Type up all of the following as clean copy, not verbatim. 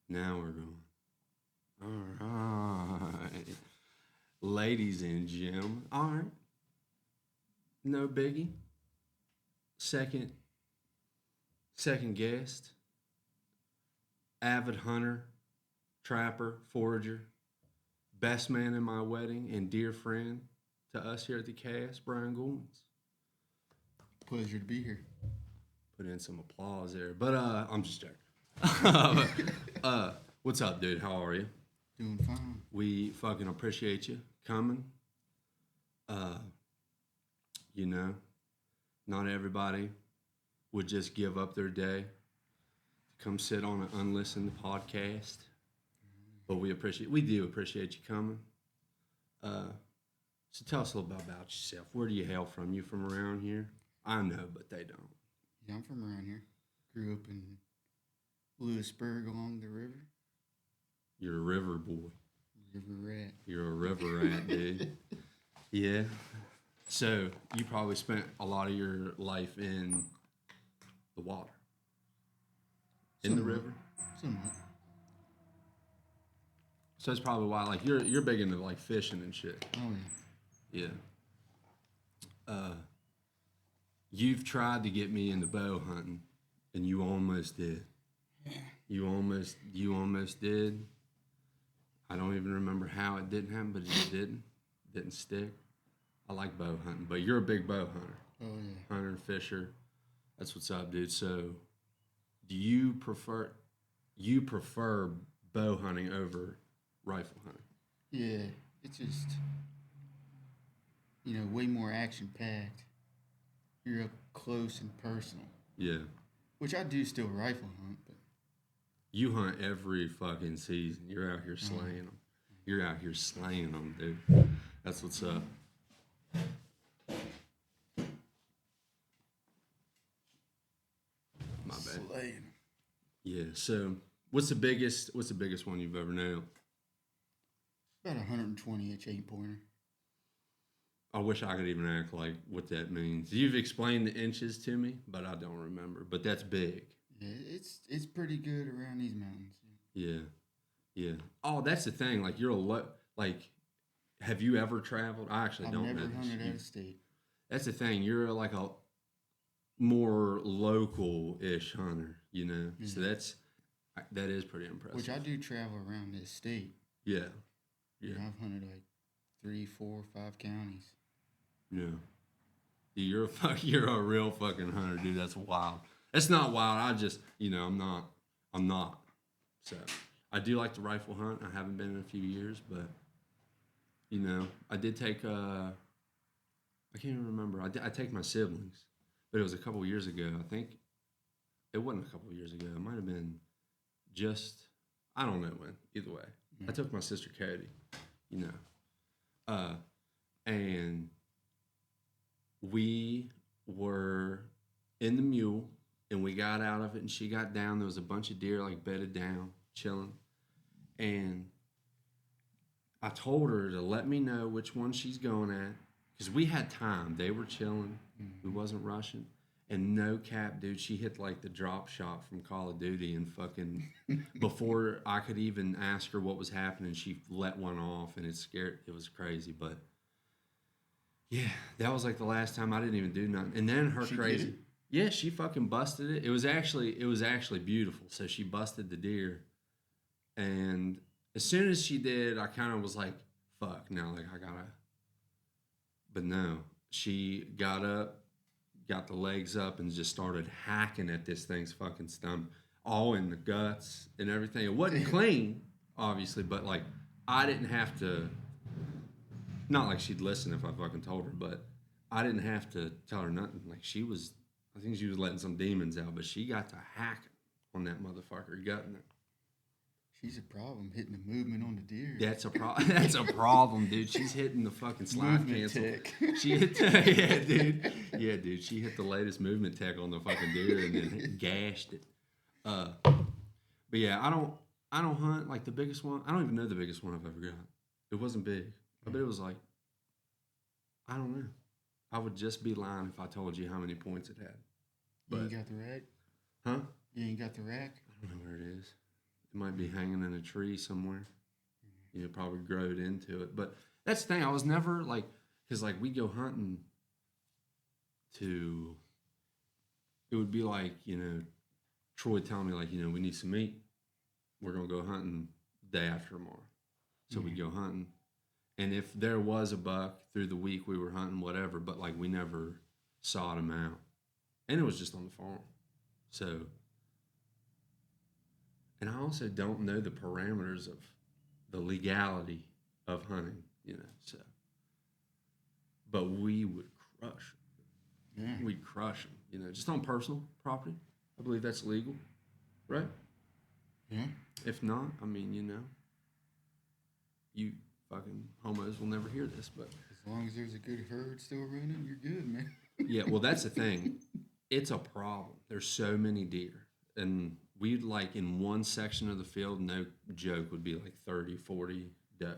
Now we're going. All right. Ladies and gentlemen. All right. No biggie. Second second guest. Avid hunter, trapper, forager, best man in my wedding, and dear friend to us here at the cast, Brian Goins. Pleasure to be here. Put in some applause there. But I'm just joking. What's up, dude? How are you? Doing fine. We fucking appreciate you coming. Uh, you know, not everybody would just give up their day to come sit on an unlistened podcast. But we do appreciate you coming. Uh, so tell us a little bit about yourself. Where do you hail from? You from around here? I know, but they don't. Yeah, I'm from around here. Grew up in Lewisburg along the river. You're a river boy. River rat. You're a river rat, dude. Yeah. So you probably spent a lot of your life in the water. In the river? Somewhat. So that's probably why, like, you're big into like fishing and shit. Oh Yeah. You've tried to get me into bow hunting, and you almost did. yeah. You almost did. I don't even remember how it didn't happen, but it didn't. Didn't stick. I like bow hunting, but you're a big bow hunter. Oh yeah. Hunter, fisher. That's what's up, dude. So, do you prefer bow hunting over rifle hunting? Yeah. It's just way more action packed. You're up close and personal. Yeah. Which I do still rifle hunt, but You hunt every fucking season. You're out here slaying them. You're out here slaying them, dude. That's what's up. My bad. slaying. Yeah. So, what's the biggest one you've ever nailed? About 120 inch 8-pointer. I wish I could even act like what that means. You've explained the inches to me, but I don't remember. But that's big. Yeah, it's pretty good around these mountains. Yeah. Yeah. Oh, that's the thing. Like like, have you ever traveled? I actually I've don't never know. This. hunted out of state. That's the thing. You're like a more local-ish hunter, you know. Yeah. So that is pretty impressive. Which I do travel around this state. Yeah. Yeah. I've hunted like 3, 4, 5 counties. Yeah. You're a real fucking hunter, dude. That's wild. That's not wild. I just, I'm not. So, I do like to rifle hunt. I haven't been in a few years, but, I did take, I can't even remember. I take my siblings, but it was a couple years ago. I think it wasn't a couple years ago. It might have been I don't know when. Either way, I took my sister Cody, and we were in the mule, and we got out of it, and she got down. There was a bunch of deer like bedded down, chilling, and I told her to let me know which one she's going at, because we had time. They were chilling. We wasn't rushing. And no cap, dude, she hit like the drop shot from Call of Duty, and fucking before I could even ask her what was happening, she let one off, and it was crazy. But yeah, that was like the last time. I didn't even do nothing. And then her She crazy. did it? Yeah, she fucking busted it. It was actually beautiful. So she busted the deer, and as soon as she did, I kind of was like, fuck, now like I gotta. But no, she got up, got the legs up, and just started hacking at this thing's fucking stomach, all in the guts and everything. It wasn't clean, obviously, but like I didn't have to. Not like she'd listen if I fucking told her, but I didn't have to tell her nothing. Like I think she was letting some demons out, but she got to hacking on that motherfucker, gutting it. She's a problem hitting the movement on the deer. That's a problem. That's a problem, dude. She's hitting the fucking slide Movement cancel. tech. She hit, yeah, dude. Yeah, dude. She hit the latest movement tech on the fucking deer and then gashed it. But yeah, I don't hunt like the biggest one. I don't even know the biggest one I've ever got. It wasn't big. I bet it was like, I don't know. I would just be lying if I told you how many points it had. You But ain't got the rack? huh? You ain't got the rack? I don't know where it is. It might be hanging in a tree somewhere. You know, probably growed into it. But that's the thing. I was never like, because like we go hunting to, it would be like, you know, Troy telling me like, you know, we need some meat. We're going to go hunting day after tomorrow. So we'd go hunting. And if there was a buck through the week, we were hunting whatever, but like we never sought him out. And it was just on the farm. So, and I also don't know the parameters of the legality of hunting, you know, so. But we would crush them. Yeah. We'd crush them, you know, just on personal property. I believe that's legal, right? Yeah. If not, I mean, you know, you fucking homos will never hear this, but. As long as there's a good herd still running, you're good, man. Yeah, well, that's the thing. It's a problem. There's so many deer. And we'd like in one section of the field, no joke, would be like 30, 40 doe.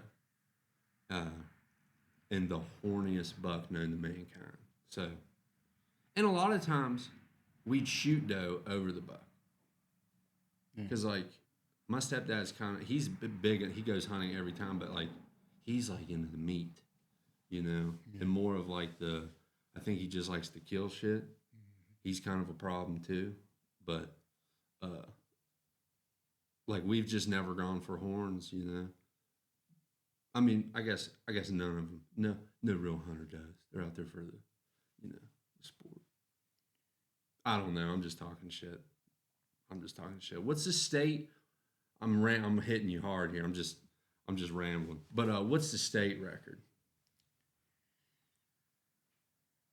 And the horniest buck known to mankind. So, and a lot of times we'd shoot doe over the buck. Because like my stepdad's kind of, he's big, he goes hunting every time, but like he's like into the meat, you know, and more of like I think he just likes to kill shit. He's kind of a problem too, but like we've just never gone for horns, you know. I mean, I guess none of them. No real hunter does. They're out there for the, you know, the sport. I don't know. I'm just talking shit. What's the state? I'm hitting you hard here. I'm just rambling. But what's the state record?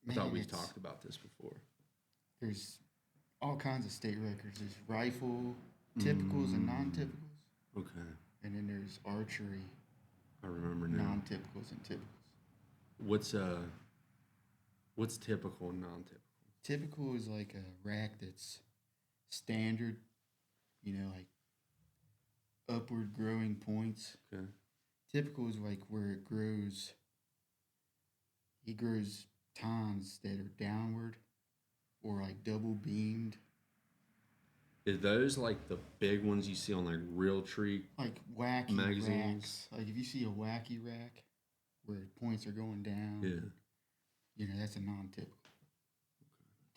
Man, I thought we talked about this before. There's all kinds of state records. There's rifle, typicals and non-typicals. Okay. And then there's archery. I remember now. Non-typicals and typicals. What's typical and non-typical? Typical is like a rack that's standard, you know, like upward growing points. Okay. Typical is like where it grows. He grows tines that are downward or like double beamed. Is those like the big ones you see on like Real Tree? Like wacky magazines? racks. Like if you see a wacky rack where points are going down, Yeah. you know, that's a non-typical.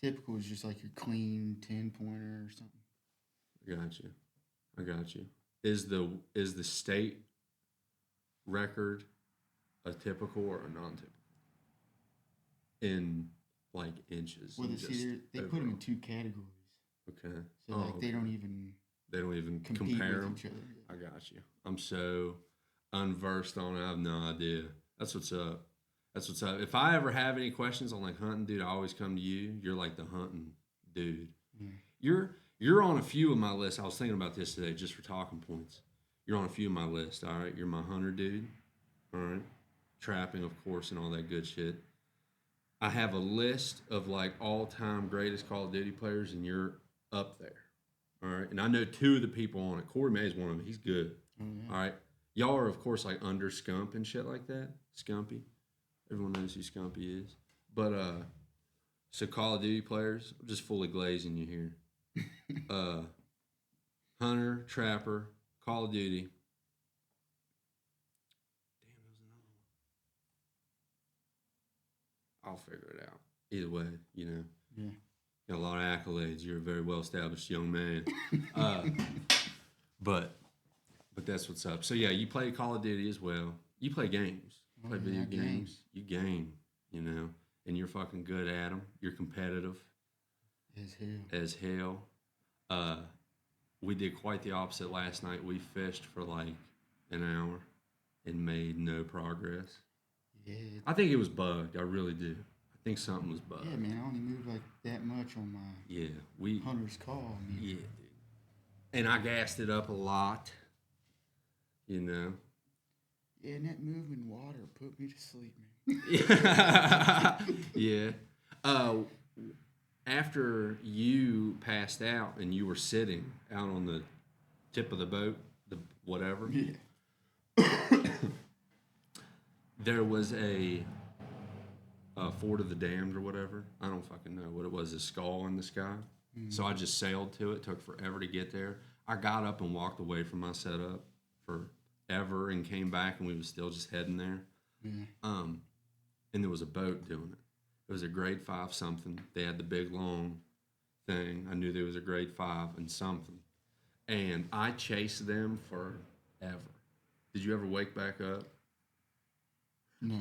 Typical is just like your clean 10-pointer or something. I got you. Is the state record a typical or a non-typical? In like inches. Well, they put them in two categories. Okay. So like they don't even compete compare with them. each other. I got you. I'm so unversed on it. I have no idea. That's what's up. If I ever have any questions on like hunting, dude, I always come to you. You're like the hunting dude. Yeah. You're on a few of my lists. I was thinking about this today just for talking points. You're on a few of my lists. All right. You're my hunter dude. All right. Trapping, of course, and all that good shit. I have a list of like all-time greatest Call of Duty players, and you're up there. All right. And I know two of the people on it. Corey May is one of them. He's good. All right. Y'all are, of course, like under Scump and shit like that. Scumpy. Everyone knows who Scumpy is. But, so Call of Duty players, I'm just fully glazing you here. Hunter, Trapper, Call of Duty. Damn, there's another one. I'll figure it out. Either way, you know. Yeah. Got a lot of accolades. You're a very well-established young man. But that's what's up. So, yeah, you play Call of Duty as well. You play games. You play video games. You game, you know, and you're fucking good at them. You're competitive. As hell. We did quite the opposite last night. We fished for like an hour and made no progress. Yeah. I think it was bugged. I really do. I think something was bugged. Yeah, man. I only moved like that much on my hunter's call. Man. Yeah, dude. And I gassed it up a lot, you know. Yeah, and that moving water put me to sleep, man. Yeah. After you passed out and you were sitting out on the tip of the boat, the whatever. Yeah. There was a Fort of the Damned or whatever. I don't fucking know what it was. A skull in the sky. Mm-hmm. So I just sailed to it. Took forever to get there. I got up and walked away from my setup forever and came back and we was still just heading there. Yeah. And there was a boat doing it. It was a grade 5 something. They had the big long thing. I knew there was a grade 5 and something. And I chased them forever. Did you ever wake back up? No.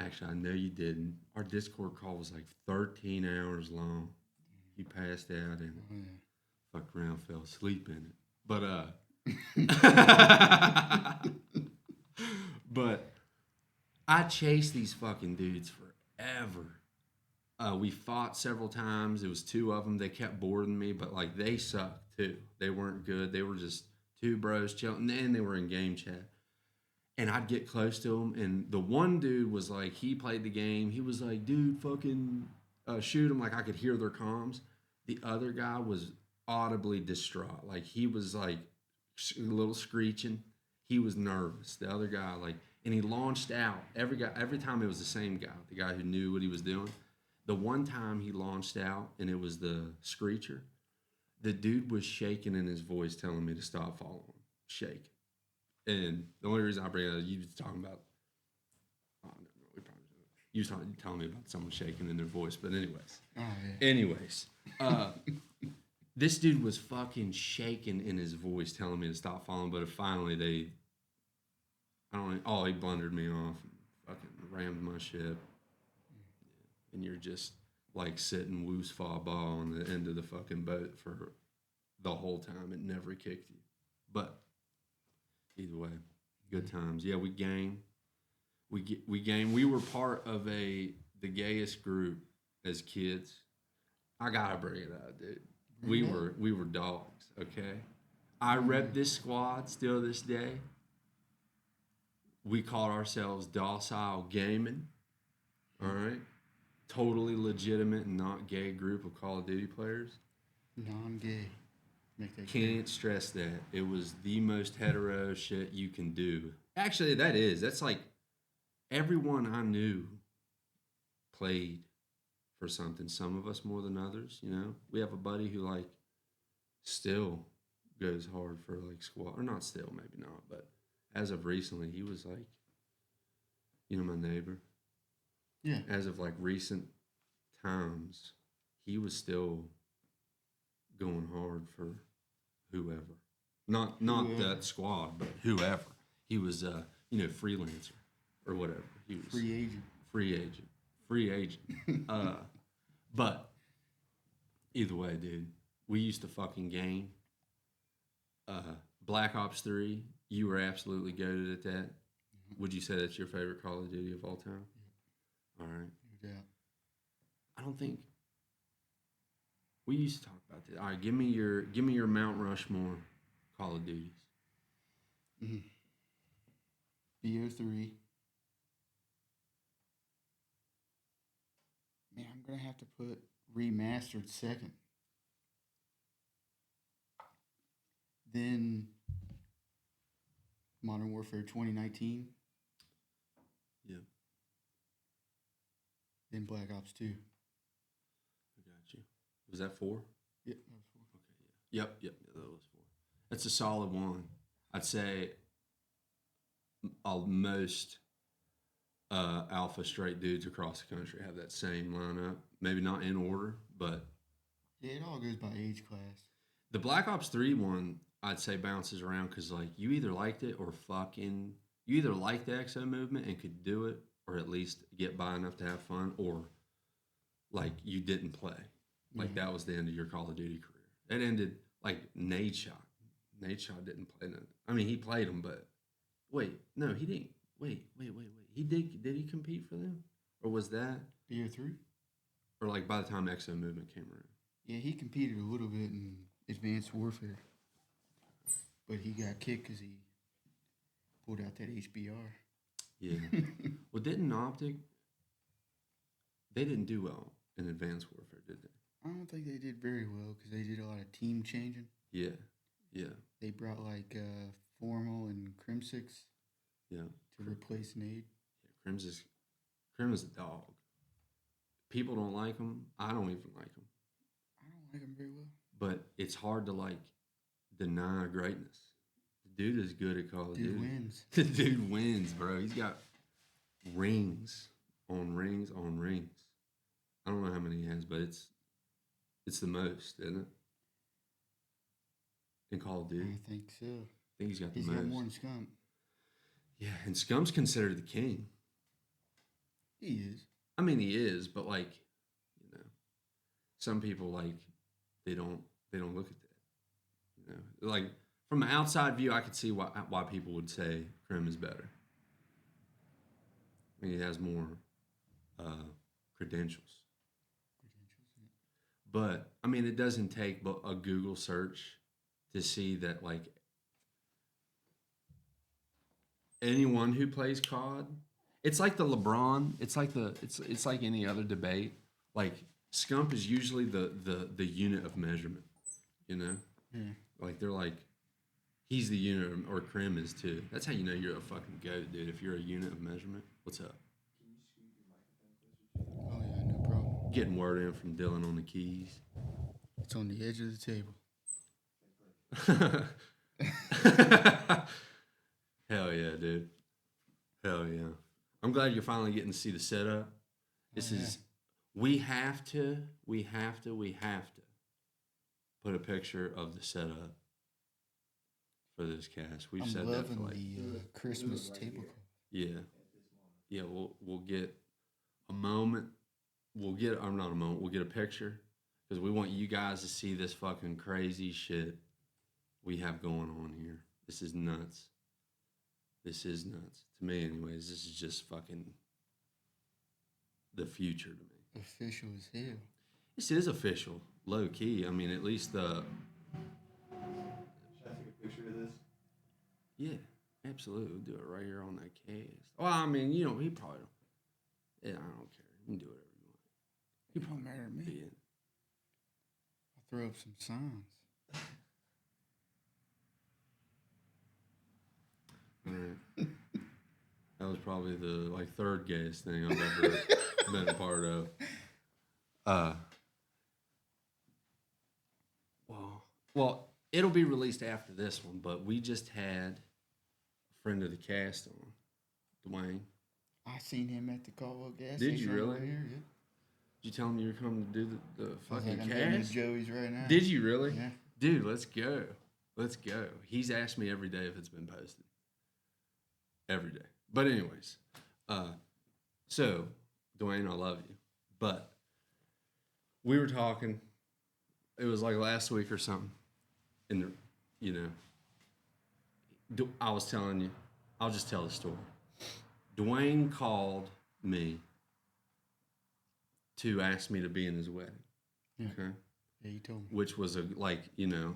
Actually, I know you didn't. Our Discord call was like 13 hours long. You passed out and Oh, yeah. fucked around, fell asleep in it. But but I chased these fucking dudes forever. We fought several times. It was 2 of them. They kept boarding me, but like they sucked too. They weren't good. They were just 2 bros chilling, and they were in game chat. And I'd get close to them, and the one dude was like, he played the game. He was like, dude, fucking shoot him. Like I could hear their comms. The other guy was audibly distraught. Like he was like a little screeching. He was nervous. The other guy, like, and he launched out every time it was the same guy, the guy who knew what he was doing. The one time he launched out and it was the screecher, the dude was shaking in his voice, telling me to stop following him, shaking. And the only reason I bring it up, you was talking about, oh no, we probably you was telling me about someone shaking in their voice, but anyways, this dude was fucking shaking in his voice, telling me to stop following. But finally, he blundered me off, and fucking rammed my ship, and you're just like sitting woos fa ball on the end of the fucking boat for the whole time. It never kicked you, but either way, good times. Yeah, we gang. We gang. We were part of the gayest group as kids. I gotta bring it up, dude. We were dogs. Okay, I rep this squad still this day. We called ourselves Docile Gaming. All right, totally legitimate and not gay group of Call of Duty players. Non-gay. Can't stress that. It was the most hetero shit you can do. Actually, that's like everyone I knew played for something. Some of us more than others, you know. We have a buddy who like still goes hard for like squad, or not still, maybe not, but as of recently, he was like, you know, my neighbor. Yeah. As of like recent times, he was still going hard for whoever. Not Whoever. that squad, but whoever. He was freelancer or whatever. He was Free agent. Free agent. But either way, dude, we used to fucking game. Black Ops 3, you were absolutely goated at that. Would you say that's your favorite Call of Duty of all time? All right. Yeah. I don't think we used to talk about this. All right, give me your Mount Rushmore Call of Duties. Mm-hmm. BO3. Man, I'm gonna have to put remastered second. Then Modern Warfare 2019. Yeah. Then Black Ops 2. I got you. Was that 4? Yep, that was 4. Okay, yeah. Yep, that was 4. That's a solid one. I'd say most alpha straight dudes across the country have that same lineup. Maybe not in order, but yeah, it all goes by age class. The Black Ops 3 one, I'd say bounces around because like you either liked it or you either liked the exo movement and could do it, or at least get by enough to have fun, or like you didn't play. Like that was the end of your Call of Duty career. It ended like Nade Shot. Nade Shot didn't play none. I mean, he played them, but wait, no, he didn't. Wait. He did. Did he compete for them, or was that BO3? Or like by the time exo movement came around? Yeah, he competed a little bit in Advanced Warfare, but he got kicked because he pulled out that HBR. Yeah. Well, didn't Optic? They didn't do well in Advanced Warfare, did they? I don't think they did very well because they did a lot of team changing. Yeah. They brought like Formal and Crimsix. Yeah. To replace Nade. Yeah, Crim is a dog. People don't like him. I don't even like him. I don't like him very well. But it's hard to like deny greatness. The dude is good at Call of Duty. Dude wins. The dude wins, bro. He's got rings on rings on rings. I don't know how many he has, but it's the most, isn't it? In Call of Duty. I think so. I think he's got the He's most. got more than Scump. Yeah, and Scump's considered the king. He is. I mean, he is, but like, you know, some people like they don't look at that. You know, like from an outside view, I could see why people would say Krim is better. I mean, he has more credentials. But I mean, it doesn't take a Google search to see that like anyone who plays COD, it's like the LeBron. It's like it's like any other debate. Like Scump is usually the unit of measurement. You know, like they're like he's the unit, or Krim is too. That's how you know you're a fucking goat, dude. If you're a unit of measurement. What's up? Oh yeah, no problem. Getting word in from Dylan on the keys. It's on the edge of the table. Hell yeah, dude. Hell yeah. I'm glad you're finally getting to see the setup. This is we have to put a picture of the setup for this cast. We've said that for like the Christmas tablecloth. Yeah. Yeah, we'll get a moment. We'll get not a moment, we'll get a picture. Because we want you guys to see this fucking crazy shit we have going on here. This is nuts. This is nuts. To me, anyways, this is just fucking the future to me. Official as hell. This is official, low key. I mean, at least the. Should I take a picture of this? Yeah, absolutely. We'll do it right here on that cast. Well, I mean, you know, he probably don't. Yeah, I don't care. You can do whatever you want. He probably matter to me. Yeah. I'll throw up some signs. All right. That was probably the third gayest thing I've ever been a part of. Well, it'll be released after this one, but we just had a friend of the cast on, Dwayne. I seen him at the Caldwell gas Did you station really? over here, yeah. Did you tell him you were coming to do the fucking I'm heading cast? to Joey's right now. Did you really? Yeah. Dude, let's go. Let's go. He's asked me every day if it's been posted. Every day. But anyways, so Dwayne, I love you. But we were talking. It was like last week or something. And you know, I was telling you. I'll just tell the story. Dwayne called me to ask me to be in his wedding. Yeah. Okay. Yeah, you told me. Which was you know,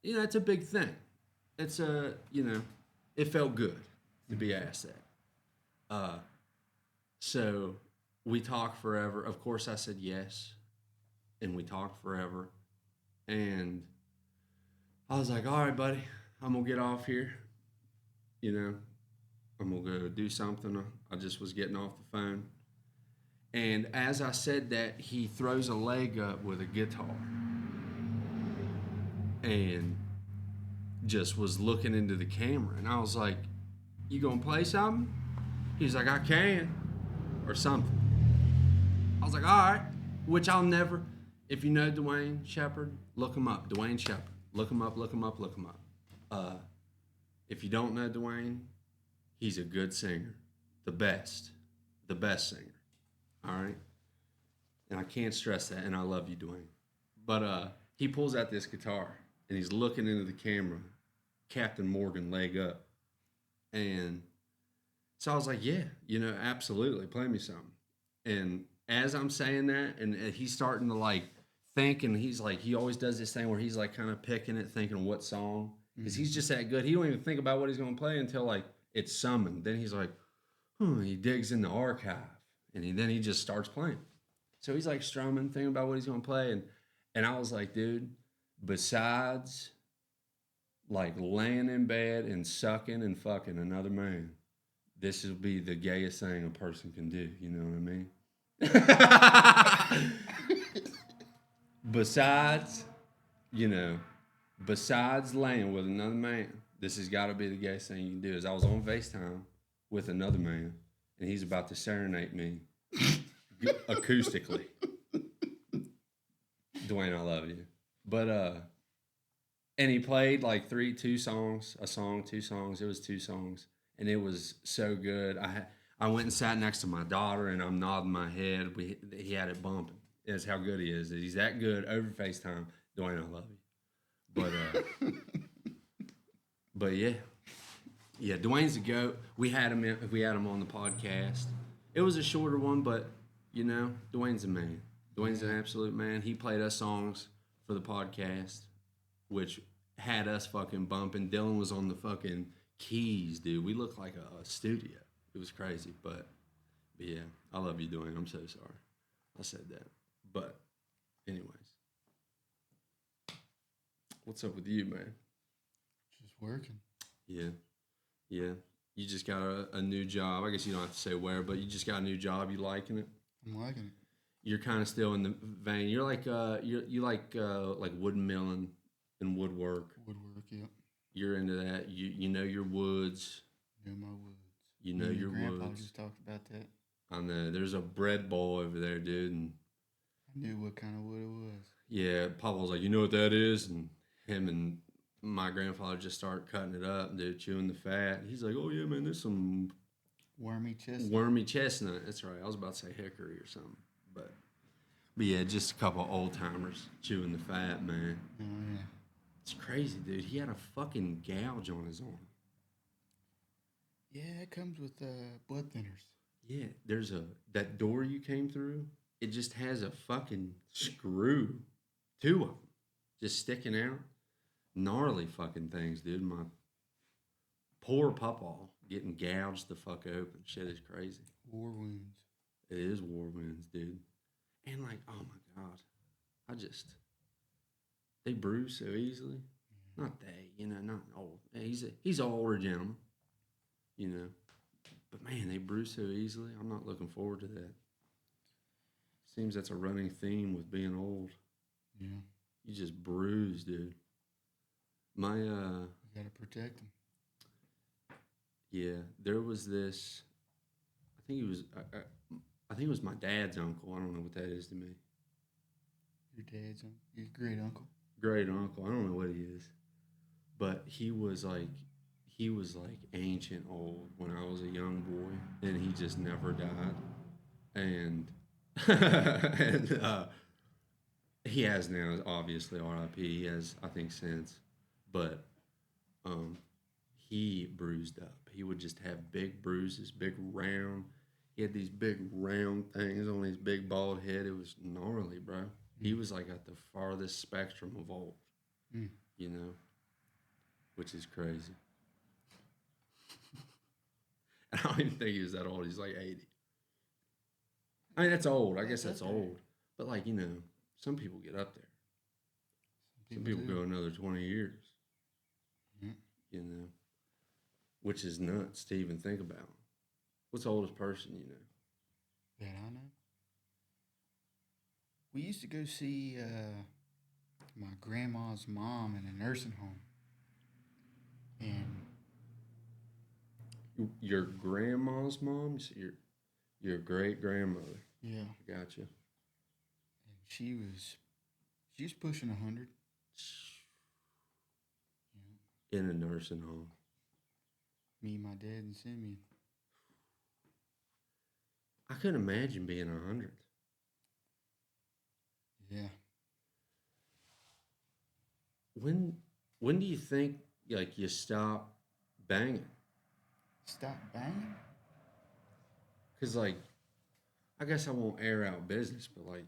it's a big thing. It's it felt good to be asked that. So we talked forever. Of course, I said yes, and we talked forever. And I was like, all right, buddy, I'm gonna get off here. You know, I'm gonna go do something. I just was getting off the phone. And as I said that, he throws a leg up with a guitar and just was looking into the camera. And I was like, you gonna play something? He's like, I can, or something. I was like, all right, which I'll never, if you know Dwayne Shepard, look him up. Dwayne Shepard. Look him up, look him up, look him up. If you don't know Dwayne, he's a good singer. The best singer. All right? And I can't stress that, and I love you, Dwayne. But he pulls out this guitar, and he's looking into the camera, Captain Morgan leg up. And so I was like, yeah, absolutely, play me something. And as I'm saying that, and he's starting to think, and he's like, he always does this thing where he's kind of picking it, thinking what song, because he's just that good. He don't even think about what he's going to play until it's summoned. Then he's like, he digs in the archive, and then he just starts playing. So he's strumming, thinking about what he's going to play, and I was like, dude, besides laying in bed and sucking and fucking another man, this will be the gayest thing a person can do. You know what I mean? Besides, besides laying with another man, this has got to be the gayest thing you can do. Is I was on FaceTime with another man, and he's about to serenade me acoustically. Dwayne, I love you. But and he played like two songs, a song, 2 songs. It was 2 songs, and it was so good. I went and sat next to my daughter, and I'm nodding my head. He had it bumping. That's how good he is. He's that good over FaceTime. Dwayne, I love you. But yeah, Dwayne's a goat. We had him on the podcast. It was a shorter one, but Dwayne's a man. Dwayne's an absolute man. He played us songs for the podcast, which had us fucking bumping. Dylan was on the fucking keys, dude. We looked like a studio. It was crazy, but yeah, I love you, Dwayne. I'm so sorry I said that. But anyways, what's up with you, man? Just working. Yeah. You just got a new job. I guess you don't have to say where, but you just got a new job. You liking it? I'm liking it. You're kind of still in the vein. You're like you like wood milling and woodwork. Woodwork, yep. You're into that. You know your woods. Know my woods. You know your grandpa woods. just talked about that. I know. There's a bread bowl over there, dude, and I knew what kind of wood it was. yeah, Papa was like, you know what that is, and him and my grandfather just started cutting it up, dude, chewing the fat. He's like, oh yeah, man, there's some Wormy chestnut. wormy chestnut. That's right. I was about to say hickory or something, but yeah, just a couple old timers chewing the fat, man. Oh yeah. It's crazy, dude. He had a fucking gouge on his arm. Yeah, that comes with blood thinners. Yeah, there's that door you came through. It just has a fucking screw, 2 of them, just sticking out. Gnarly fucking things, dude. My poor pawpaw getting gouged the fuck open. Shit is crazy. War wounds. It is war wounds, dude. And like, oh my god, they bruise so easily. Not they, not old. He's an older gentleman, But man, they bruise so easily. I'm not looking forward to that. Seems that's a running theme with being old. Yeah. You just bruise, dude. You gotta protect them. Yeah, there was this. I think it was my dad's uncle. I don't know what that is to me. Your dad's your great uncle. Great uncle. I don't know what he is, but he was like ancient old when I was a young boy, and he just never died. And he has now, obviously, R.I.P. He has, I think, since, but he bruised up. He would just have big bruises, big round. He had these big round things on his big bald head. It was gnarly, bro. He was like at the farthest spectrum of old, which is crazy. I don't even think he was that old. He's like 80. I mean, that's old. I guess that's old. But like, some people get up there. Some people go another 20 years. Which is nuts to even think about. What's the oldest person you know? That I know. We used to go see my grandma's mom in a nursing home. And your grandma's mom? Your great grandmother. Yeah. Gotcha. And she was pushing 100. Yeah. In a nursing home. Me, my dad, and Simeon. I couldn't imagine being 100. Yeah. When do you think like you stop banging? Stop banging? Cause like, I guess I won't air out business, but like,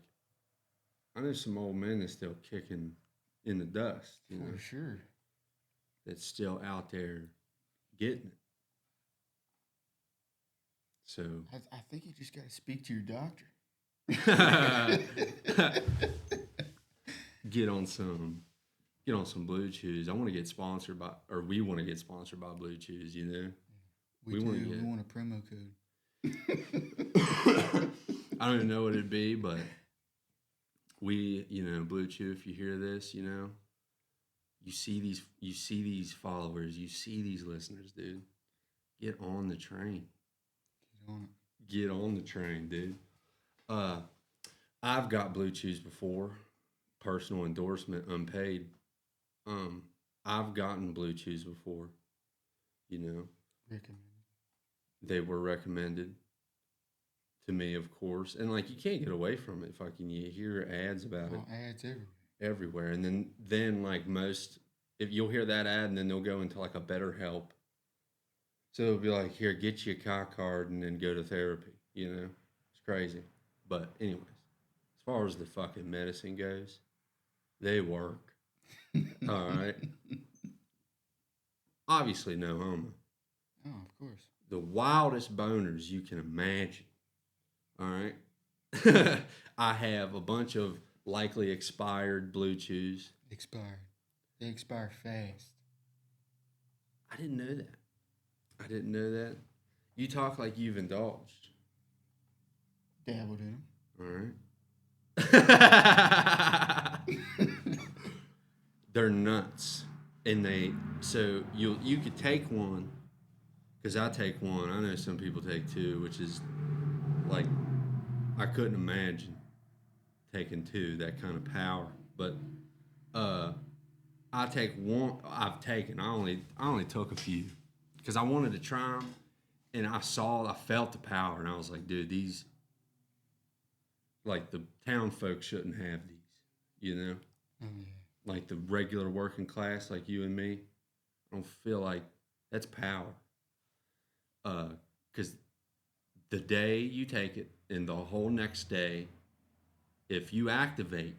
I know some old men that's still kicking in the dust. For sure. That's still out there getting it. So I think you just got to speak to your doctor. Get on some Blue Chews. I want to get sponsored by, or we want to get sponsored by Blue Chews. We want a promo code. I don't even know what it'd be, but we, Blue Chew. If you hear this, you You see these followers, you see these listeners, dude. Get on the train. Get on it. Get on the train, dude. I've got Blue Chews before. Personal endorsement, unpaid. I've gotten Blue Chews before. You know, Recommend. they were recommended to me, of course, and like you can't get away from it. Fucking, you hear ads about it Ads everywhere, and then like most, if you'll hear that ad, and then they'll go into like a BetterHelp. So it'll be like, here, get you a Kai card, and then go to therapy. You know, it's crazy. But anyways, as far as the fucking medicine goes, they work. All right. Obviously, no homo. Oh, of course. The wildest boners you can imagine. All right. I have a bunch of likely expired Blue Chews. Expired. They expire fast. I didn't know that. You talk like you've indulged. Dabbled in them. All right. They're nuts. And you could take one, because I take one. I know some people take two, which is like, I couldn't imagine taking two, that kind of power. But I take one. I only took a few because I wanted to try them, and I felt the power, and I was like, dude, these, like, the town folks shouldn't have these, you know? Oh, yeah. Like the regular working class, like you and me. I don't feel like that's power. Because the day you take it and the whole next day, if you activate,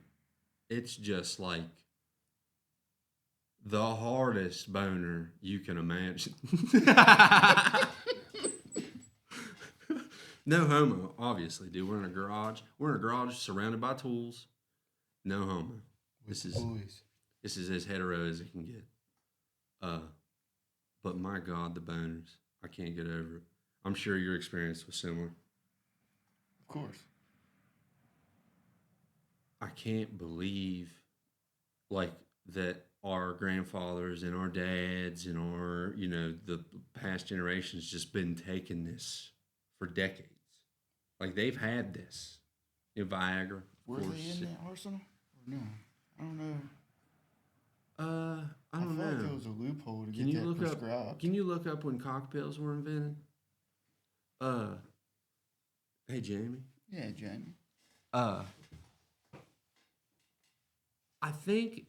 it's just like the hardest boner you can imagine. No homo, obviously, dude. We're in a garage. We're in a garage surrounded by tools. No homo. This is as hetero as it can get. But my God, the boners. I can't get over it. I'm sure your experience was similar. Of course. I can't believe, like, that our grandfathers and our dads and our, the past generations just been taking this for decades. Like, they've had this. Viagra. Were they in the arsenal? Or no? I don't know. I don't know. I feel like there was a loophole to get that prescribed. Can you look up when cock pills were invented? Hey, Jamie. Yeah, Jamie. I think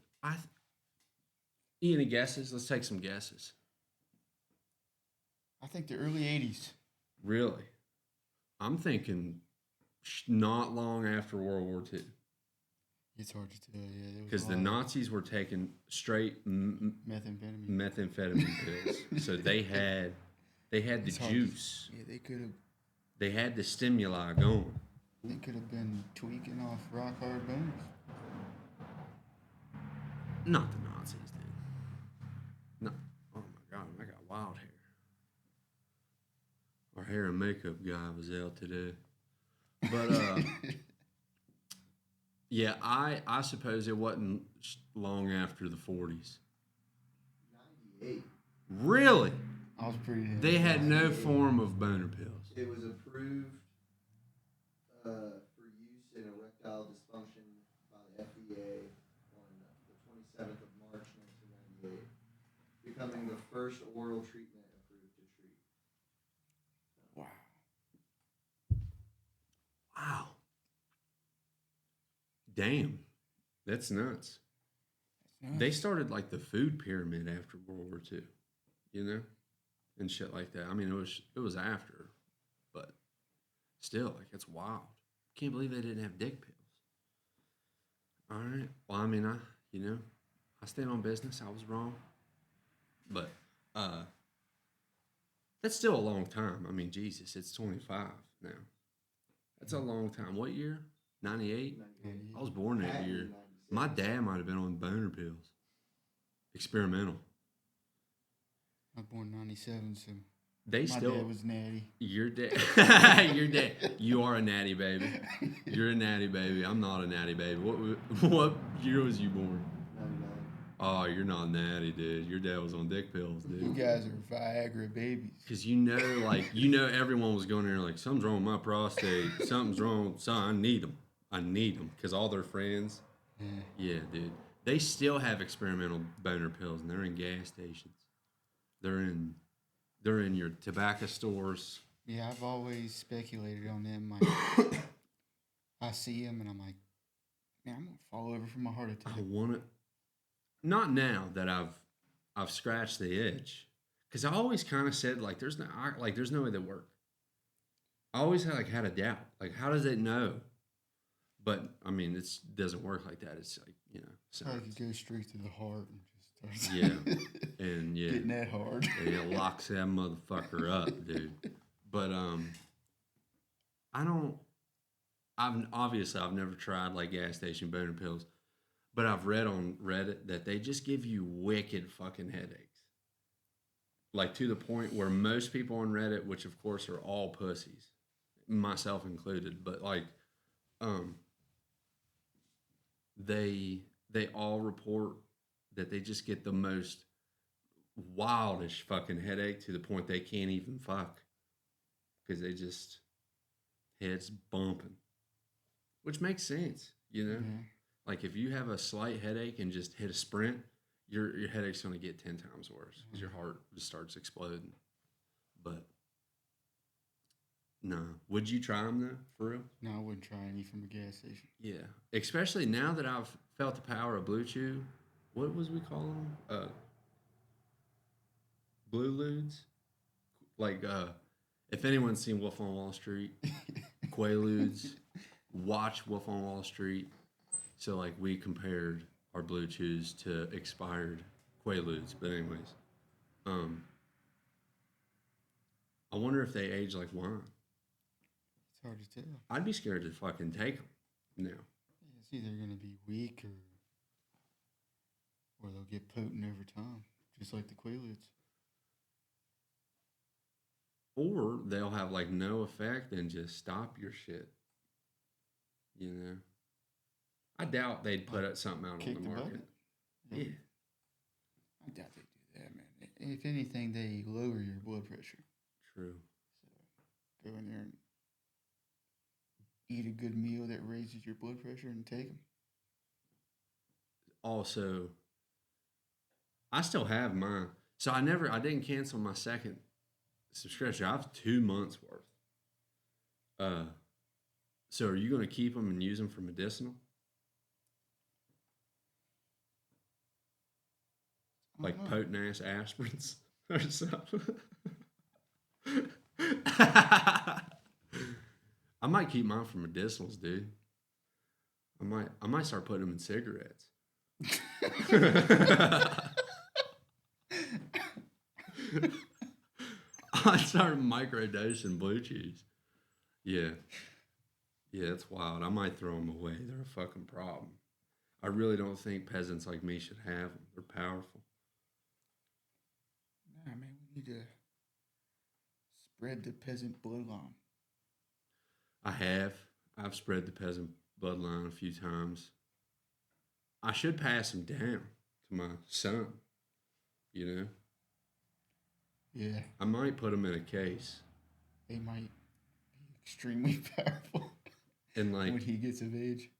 any guesses? Let's take some guesses. I think the early 80s. Really? I'm thinking not long after World War II. It's hard to tell, yeah. Because the Nazis were taking straight methamphetamine pills. So they had the juice. Yeah, they could have. They had the stimuli going. They could have been tweaking off rock hard boners. Not the Nazis, dude. No. Oh my God, I got wild hair. Our hair and makeup guy was out today. But yeah, I suppose it wasn't long after the 40s. 98. Really? I was pretty. They had no form of boner pills. It was approved for use in erectile dysfunction by the FDA on the 27th of March, 1998, becoming the first oral treatment approved to treat. Wow. Wow. Damn. That's nuts. They started like the food pyramid after World War II, and shit like that. I mean, it was after, but still, like, it's wild. Can't believe they didn't have dick pills. All right. Well, I mean, I stand on business. I was wrong, but that's still a long time. I mean, Jesus, it's 25 now. That's a long time. What year? 98? I was born that year. My dad might have been on boner pills. Experimental. I was born 97, so my dad was natty. Your dad. Your dad. You are a natty baby. You're a natty baby. I'm not a natty baby. What year was you born? Oh, you're not natty, dude. Your dad was on dick pills, You dude. guys are Viagra babies. Because everyone was going there like, something's wrong with my prostate. Something's wrong. Son, I need them. I need them. Because all their friends, Yeah. yeah, dude. They still have experimental boner pills, and they're in gas stations. They're in, they're in your tobacco stores. Yeah, I've always speculated on them. Like, I see them and I'm like, man, I'm gonna fall over from a heart attack. I want it. Not now that I've scratched the itch, because I always kind of said like, there's no way that work. I always had a doubt. Like, how does it know? But I mean, it doesn't work like that. It's like, It's like it goes straight to the heart and just starts yeah, and yeah, getting that hard. it locks that motherfucker up, dude. But I don't. I've never tried like gas station boner pills, but I've read on Reddit that they just give you wicked fucking headaches, like to the point where most people on Reddit, which of course are all pussies, myself included, but like, um, they all report that they just get the most wildish fucking headache to the point they can't even fuck because they just heads bumping, which makes sense, Yeah. Like if you have a slight headache and just hit a sprint, your headache's gonna get 10 times worse because your heart just starts exploding. But no, would you try them though, for real? No, I wouldn't try any from a gas station. Yeah, especially now that I've felt the power of Blue Chew. What was we call them? Blue Ludes. Like, if anyone's seen Wolf on Wall Street, Quaaludes, watch Wolf on Wall Street. So like we compared our Blue Chews to expired Quaaludes. But anyways, um, I wonder if they age like wine. It's hard to tell. I'd be scared to fucking take them now. Yeah, it's either gonna be weak or they'll get potent over time, just like the Quaaludes. Or they'll have like no effect and just stop your shit. I doubt they'd put something out on Kick the the market. bucket. Yeah. I doubt they do that, man. If anything, they lower your blood pressure. True. So go in there and eat a good meal that raises your blood pressure and take them. Also, I still have mine. So I didn't cancel my second subscription. I have 2 months worth. So are you going to keep them and use them for medicinal? Like potent ass aspirins or something? I might keep mine for medicinals, dude. I might start putting them in cigarettes. I started microdosing Blue Chews. Yeah. Yeah, it's wild. I might throw them away. They're a fucking problem. I really don't think peasants like me should have them. They're powerful. Nah, man, we need to spread the peasant bloodline. I've spread the peasant bloodline a few times. I should pass them down to my son, Yeah, I might put them in a case they might be extremely powerful and when he gets of age.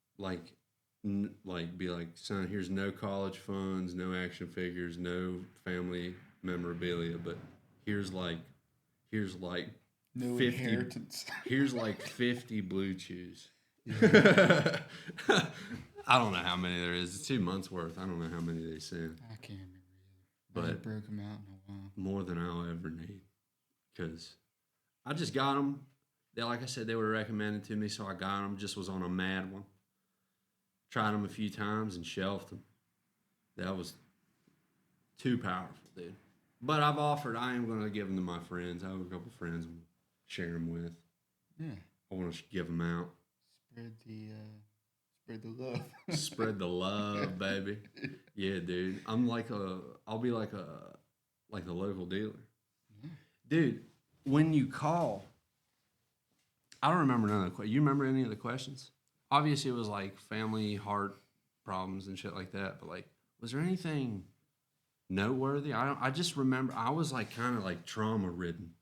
be like, son, here's no college funds, no action figures, no family memorabilia, but here's like No 50 inheritance. here's like 50 Blue Chews. Yeah. I don't know how many there is. It's 2 months worth. I don't know how many they sent. I can't remember either. I But haven't broke them out in a while. more than I'll ever need. Because I just got them. Like I said, they were recommended to me, so I got them. Just was on a mad one. Tried them a few times and shelved them. That was too powerful, dude. But I am going to give them to my friends. I have a couple friends I'm share them with. Yeah. I want to give them out. Spread the love. Spread the love, baby. Yeah, dude. I'll be like a local dealer. Yeah. Dude, when you call, I don't remember none of the questions. You remember any of the questions? Obviously, it was like family, heart problems and shit like that. But like, Was there anything noteworthy? I just remember I was like kind of like trauma ridden.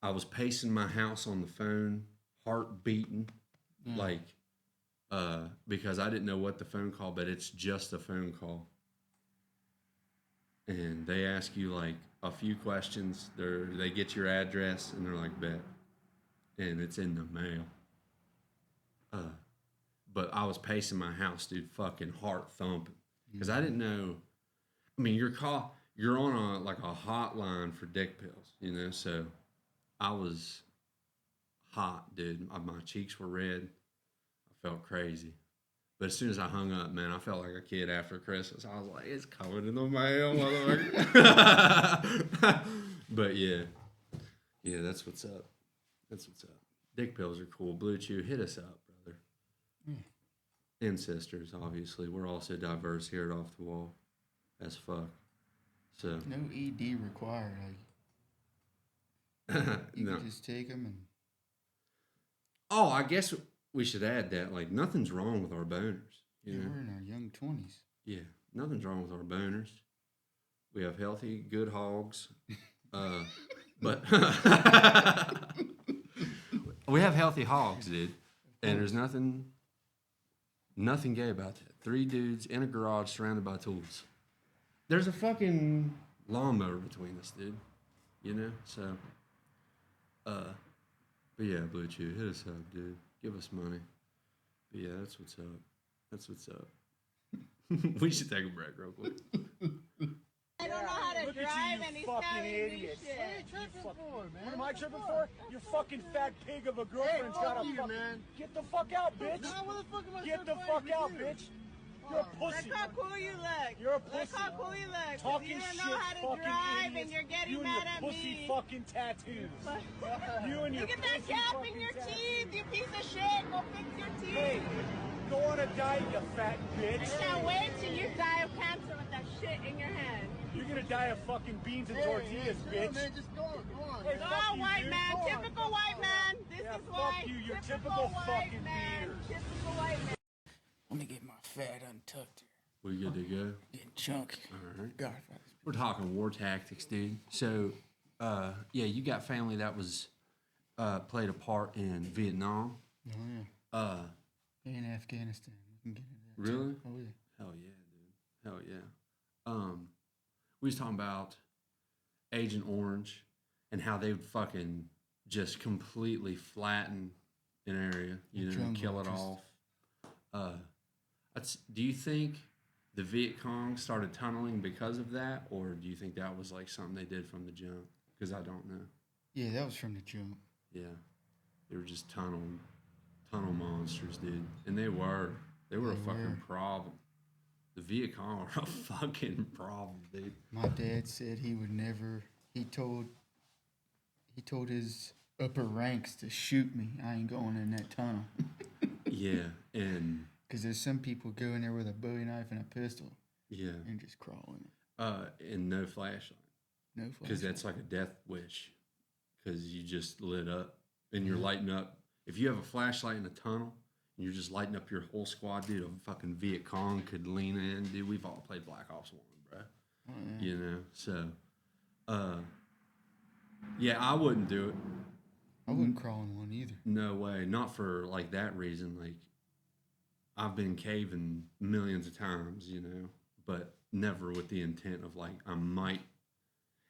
I was pacing my house on the phone, heart beating, like because I didn't know what the phone call, but it's just a phone call. And they ask you like a few questions. They get your address and they're like, bet. And it's in the mail. But I was pacing my house, dude, fucking heart thumping. Because I didn't know. I mean, you're on a like a hotline for dick pills, you know. So I was hot, dude. My cheeks were red. I felt crazy. But as soon as I hung up, man, I felt like a kid after Christmas. I was like, it's coming in the mail, motherfucker. But yeah, that's what's up. That's what's up. Dick pills are cool. Blue Chew, hit us up, brother. And sisters, obviously. We're all so diverse here at Off the Wall as fuck. So No ED required. Like you no. can just take them and. Oh, I guess we should add that. Like, nothing's wrong with our boners. You know? We're in our young 20s. Yeah, nothing's wrong with our boners. We have healthy, good hogs. But we have healthy hogs, dude. And there's nothing gay about that. 3 dudes in a garage surrounded by tools. There's a fucking lawnmower between us, dude. You know? So, but yeah, Blue Chew, hit us up, dude. Give us money. But yeah, that's what's up. That's what's up. We should take a break real quick. I don't know how to drive and he's fucking telling me idiots. shit. What are you tripping for, man? What am I tripping for? Your fucking fat pig of a girlfriend's got a fucking... Man. Get the fuck out, bitch. Now, what the fuck am I Get the fuck out, bitch. You're a pussy. Look how cool you look. You're a pussy. Look how cool you look. Talking You don't shit, know how to fucking drive idiots. and you're getting You and mad your at pussy me. fucking tattoos. You and your Look at that pussy gap fucking in your tattoos. teeth, you piece of shit. Go fix your teeth. Hey, go on a diet, you fat bitch. I can't wait till you die of cancer with that shit in your hand. You're gonna die of fucking beans and tortillas, bitch. Man, just go on. Hey, Go fuck on, you, white dude. man. Go on. Typical white man. This Yeah, is fuck why. you. You're typical white fucking man. beaters. Typical white man. Let me get my fat untucked here. We good to go? Getting chunky. All right. God, We're talking war tactics, dude. So, yeah, you got family that was played a part in Vietnam. oh yeah. And Afghanistan. We can get into that. Really? Too. Oh yeah. Hell yeah, dude. Hell yeah. We was talking about Agent Orange and how they would fucking just completely flatten an area, you know, jungle kill it just- off. Do you think the Viet Cong started tunneling because of that, or do you think that was like something they did from the jump? Because I don't know. Yeah, that was from the jump. Yeah, they were just tunnel monsters, dude, and they were a fucking problem. The Viet Cong are a fucking problem, dude. My dad said he would never. He told his upper ranks to shoot me. I ain't going in that tunnel. Yeah, and Because there's some people go in there with a Bowie knife and a pistol yeah, and just crawl in it. and no flashlight. No Because flashlight. that's like a death wish. Because you just lit up and you're lighting up. If you have a flashlight in a tunnel and you're just lighting up your whole squad, dude, a fucking Viet Cong could lean in. Dude, we've all played Black Ops 1, bro. Oh, yeah. You know? So, yeah, I wouldn't do it. I wouldn't crawl in one either. No way. Not for like that reason. Like, I've been caving millions of times, you know, but never with the intent of like, I might.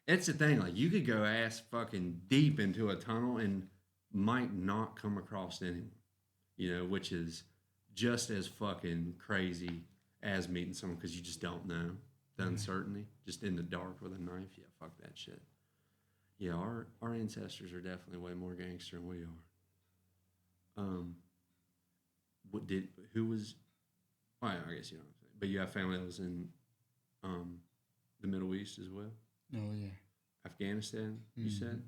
It's the thing, like, you could go ass fucking deep into a tunnel and might not come across anyone, you know, which is just as fucking crazy as meeting someone because you just don't know the uncertainty. Just in the dark with a knife, yeah, fuck that shit. Yeah, our ancestors are definitely way more gangster than we are. Who was? Well, I guess you know what I'm saying. But you have family that was in the Middle East as well. Oh yeah. Afghanistan, you Mhm. said?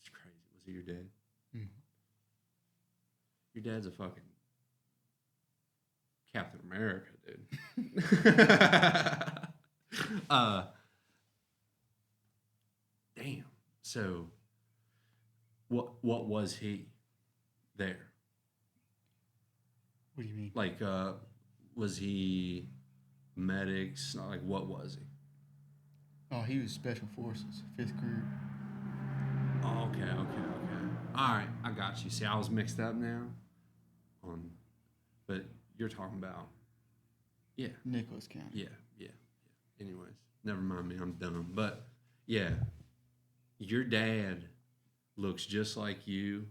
It's crazy. Was it your dad? Mhm. Your dad's a fucking Captain America, dude. Damn. So, what was he there? What do you mean? Like, Was he medics? Like, what was he? Oh, he was Special Forces, 5th group. Oh, okay. All right, I got you. See, I was mixed up now. But you're talking about, yeah, Nicholas County. yeah. Anyways, never mind me. I'm dumb. But yeah, your dad looks just like you.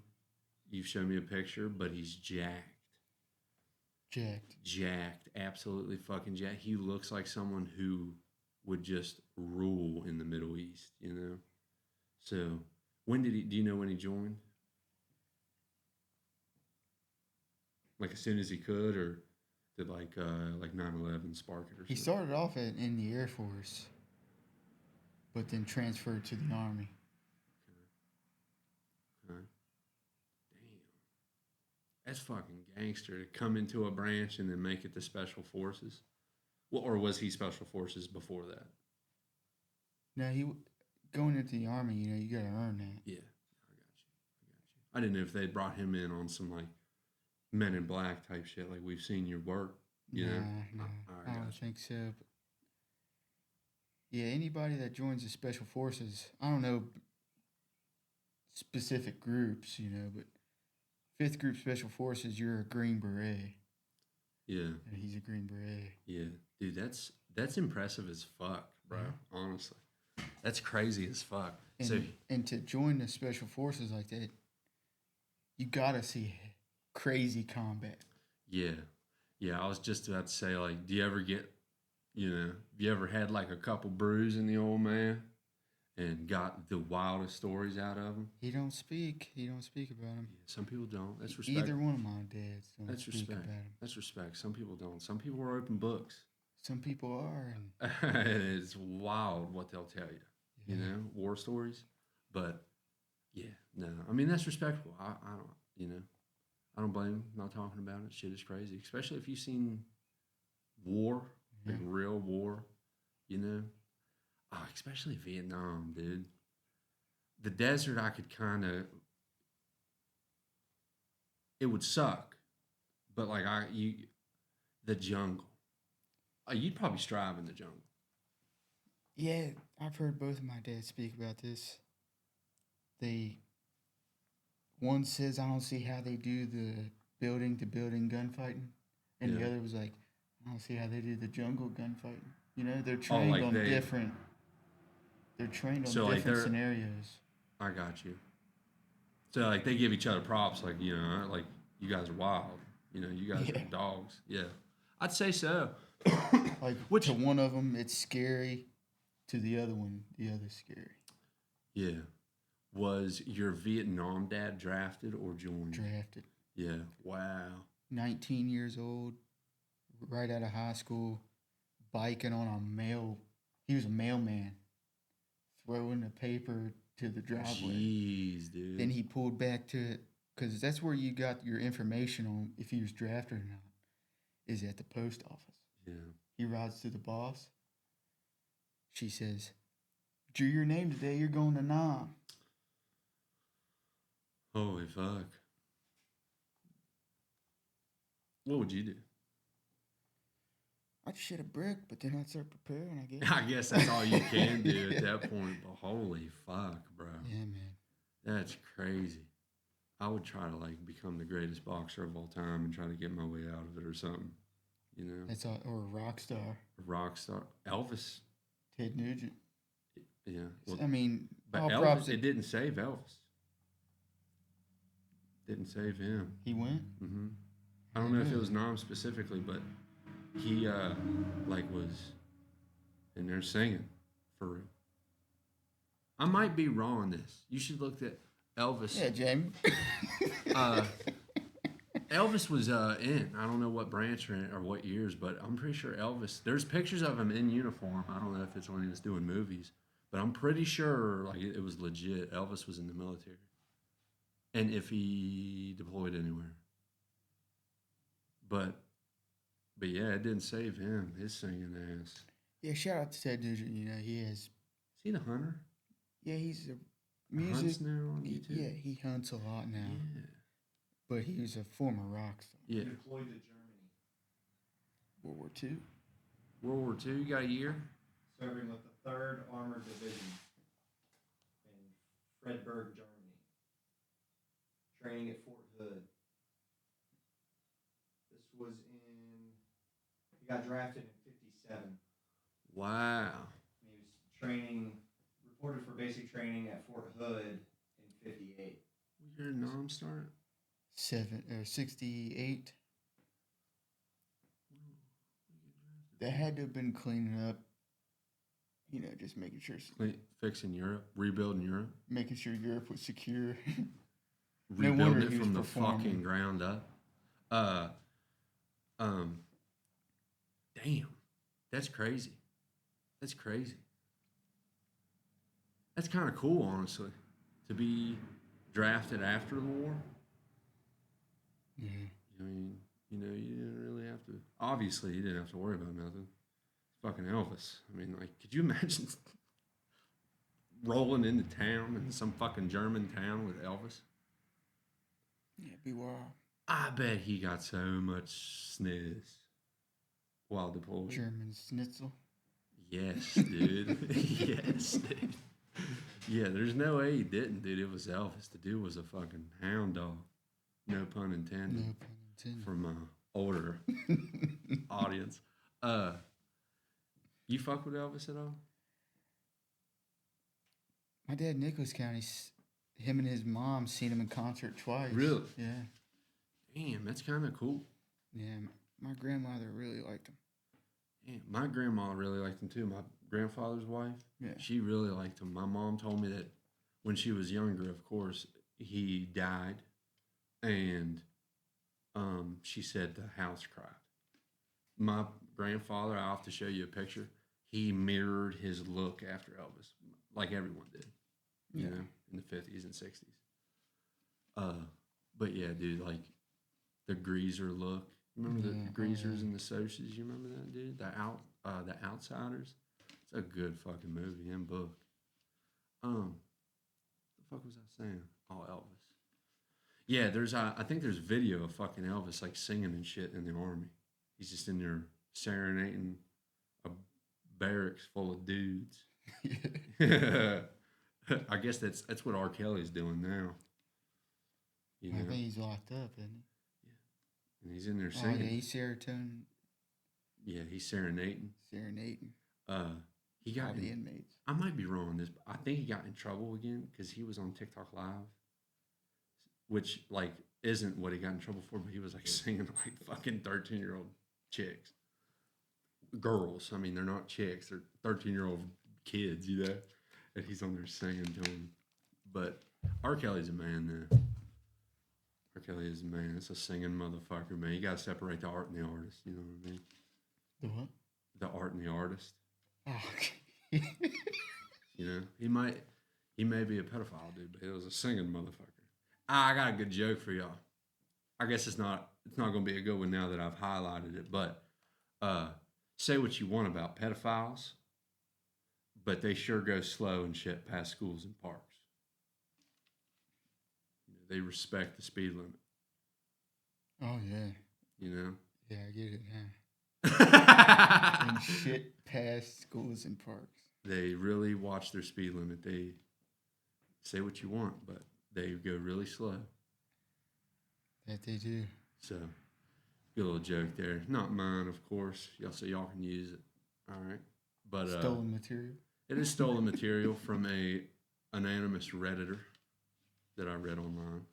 You've shown me a picture, but he's jacked. Jacked. Absolutely fucking jacked. He looks like someone who would just rule in the Middle East, you know? So, do you know when he joined? Like as soon as he could, or did like 9/11 spark it or He something? started off in the Air Force, but then transferred to the Army. Okay. Damn. That's fucking gangster to come into a branch and then make it to Special Forces. Well, or was he Special Forces before that? Now going into the Army, you got to earn that. Yeah, I got you. I didn't know if they'd brought him in on some like Men in Black type shit, like we've seen your work. You know? No, I don't Gotcha. think so. But yeah, anybody that joins the Special Forces, I don't know specific groups, but 5th group Special Forces, you're a Green Beret. Yeah. And he's a Green Beret. Yeah, dude, that's impressive as fuck, bro. Honestly, that's crazy as fuck. And to join the Special Forces like that, you gotta see crazy combat. Yeah. I was just about to say, like, do you ever get, have you ever had like a couple brews in the old man, and got the wildest stories out of him? He don't speak about him. Yeah, some people don't. That's respect. Either one of my dads don't That's speak respect. about him. That's respect. Some people don't. Some people are open books. Some people are, and It's wild what they'll tell you. Yeah. War stories. But yeah, no. I mean, that's respectable. I don't. I don't blame him. Not talking about it. Shit is crazy, especially if you've seen war, like real war. Especially Vietnam, dude. The desert, I could kind of. It would suck, but like the jungle. You'd probably strive in the jungle. yeah, I've heard both of my dads speak about this. One says, I don't see how they do the building to building gunfighting, and the Yeah. other was like, I don't see how they do the jungle gunfighting. They're trained like on they- different. They're trained on So, like, different they're- scenarios. I got you. So like they give each other props, like like you guys are wild. You guys Yeah. are dogs. Yeah, I'd say so. Like to one of them, it's scary. To the other one, the other's scary. Yeah. Was your Vietnam dad drafted or joined? Drafted. Yeah. Wow. 19 years old, right out of high school, biking on a mail. He was a mailman, throwing the paper to the driveway. Jeez, dude. Then he pulled back to, because that's where you got your information on if he was drafted or not, is at the post office. Yeah. He rides to the boss. She says, drew your name today, you're going to Nam. Holy fuck. What would you do? I'd shit a brick, but then I'd start preparing, I guess. I guess that's all you can do at that point. But holy fuck, bro. Yeah, man. That's crazy. I would try to like become the greatest boxer of all time and try to get my way out of it or something. That's all, or a rock star. A rock star. Elvis. Ted Nugent. Yeah. Well, I mean, but all Elvis, props. it didn't save Elvis. Didn't save him. He went? Mm-hmm. I don't know if it was Nam specifically, but he was in there singing for real. I might be wrong on this. You should look at Elvis. Yeah, Jamie. Elvis was in. I don't know what branch or what years, but I'm pretty sure Elvis. There's pictures of him in uniform. I don't know if it's when he was doing movies, but I'm pretty sure like it was legit. Elvis was in the military, and if he deployed anywhere. But yeah, it didn't save him. His singing ass. Yeah, shout out to Ted Nugent. He has. Is he the hunter? Yeah, he's a Hunts music. now on YouTube. Yeah, he hunts a lot now. Yeah. But he was a former rock star. Yeah. Deployed to Germany. World War II. World War II, you got a year? Serving with the 3rd Armored Division in Fredberg, Germany. Training at Fort Hood. This was he got drafted in 57. Wow. He was reported for basic training at Fort Hood in 58. What year did Nam start? 68. They had to have been cleaning up, just making sure Fixing Europe, rebuilding Europe, Europe was secure. rebuilding it from the fucking ground up. Damn, that's crazy. That's crazy. That's kind of cool, honestly, to be drafted after the war. Yeah. I mean, you didn't really have to. Obviously, you didn't have to worry about nothing. Fucking Elvis. I mean, like, could you imagine rolling into town in some fucking German town with Elvis? Yeah, it'd be wild. I bet he got so much sniz while deployed. German schnitzel. Yes, dude. Yes, dude. Yeah, there's no way he didn't, dude. It was Elvis. The dude was a fucking hound dog. No pun intended. No pun intended. From an older audience. You fuck with Elvis at all? My dad, Nicholas County, him and his mom seen him in concert twice. Really? Yeah. Damn, that's kind of cool. Yeah, my grandmother really liked him. Yeah, my grandma really liked him too. My grandfather's wife, Yeah. she really liked him. My mom told me that when she was younger, of course, he died, and she said the house cried. My grandfather, I'll have to show you a picture. He mirrored his look after Elvis, like everyone did, you know, in the 50s and 60s. But yeah, dude, like the greaser look. Remember the greasers and the socias? You remember that, dude? The Outsiders. It's a good fucking movie and book. The fuck was I saying? Oh, Elvis. Yeah, I think there's video of fucking Elvis like singing and shit in the army. He's just in there serenading a barracks full of dudes. I guess that's what R. Kelly's doing now. You know? I think he's locked up, isn't he? Yeah. And he's in there singing. Oh, yeah, he's serotonin. Yeah, he's serenading. He got all the inmates. I might be wrong on this, but I think he got in trouble again because he was on TikTok Live, which like isn't what he got in trouble for, but he was like singing like fucking 13-year-old chicks, girls. I mean, they're not chicks; they're 13-year-old kids, you know. And he's on there singing to them. But R. Kelly's a man, though. R. Kelly is a man. It's a singing motherfucker, man. You gotta separate the art and the artist. You know what I mean? The what? The art and the artist. Oh, okay. You know, he may be a pedophile, dude, but he was a singing motherfucker. I got a good joke for y'all. I guess it's not gonna be a good one now that I've highlighted it, but say what you want about pedophiles, but they sure go slow and shit past schools and parks. You know, they respect the speed limit. Oh, yeah. You know? Yeah, I get it now. And shit past schools and parks. They really watch their speed limit. They say what you want, but they go really slow. That they do. So, good little joke there. Not mine, of course. So y'all can use it. All right. But stolen material. It is stolen material from a anonymous Redditor that I read online.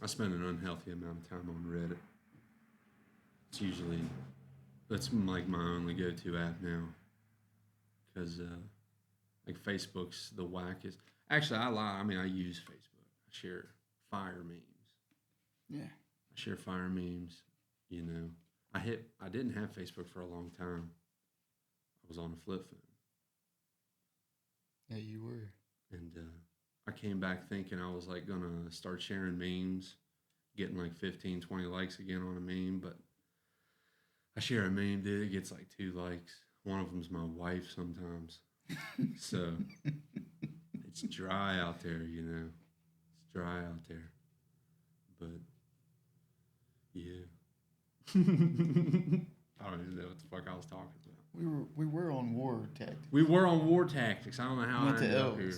I spend an unhealthy amount of time on Reddit. That's like my only go-to app now. Because like Facebook's the wackest. Actually, I lie. I mean, I use Facebook. I share fire memes. Yeah. I share fire memes. You know, I didn't have Facebook for a long time. I was on a flip phone. Yeah, you were. And I came back thinking I was like gonna start sharing memes, getting like 15, 20 likes again on a meme, but I share a meme, dude, it gets like 2 likes. One of them's my wife sometimes. So it's dry out there, you know. It's dry out there. But yeah. I don't even know what the fuck I was talking about. We were on war tactics. We were on war tactics. I don't know how I Went to ended up here.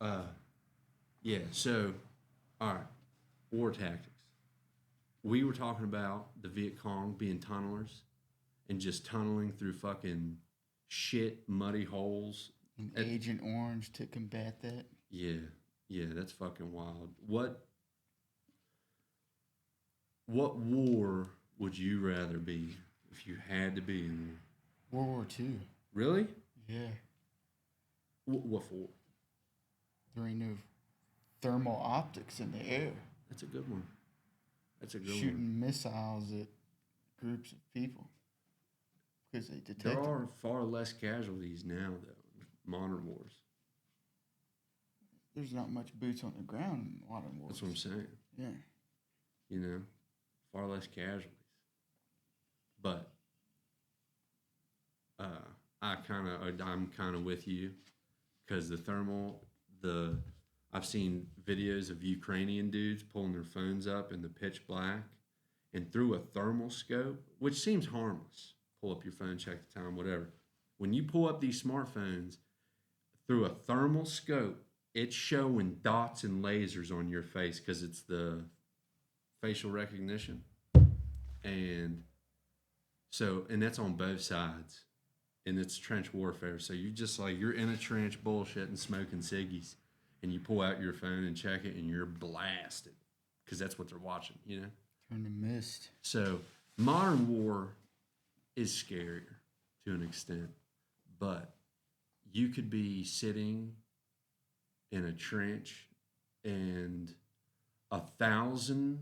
Elvis. Yeah, so, all right, war tactics. We were talking about the Viet Cong being tunnelers and just tunneling through fucking shit, muddy holes. And Agent Orange to combat that. Yeah, that's fucking wild. What war would you rather be if you had to be in war? World War II. Really? Yeah. What for? There ain't no thermal optics in the air. That's a good one. That's a good Shooting one. missiles at groups of people because they detect There them. are far less casualties now, though. Modern wars. There's not much boots on the ground in modern wars. That's what I'm saying. Yeah. You know, far less casualties. But I'm kind of with you because I've seen videos of Ukrainian dudes pulling their phones up in the pitch black and through a thermal scope, which seems harmless. Pull up your phone, check the time, whatever. When you pull up these smartphones through a thermal scope, it's showing dots and lasers on your face because it's the facial recognition. And that's on both sides. And it's trench warfare. So you just you're in a trench bullshitting, smoking ciggies, and you pull out your phone and check it, and you're blasted because that's what they're watching, you know? Turn to mist. So modern war is scarier to an extent, but you could be sitting in a trench and 1,000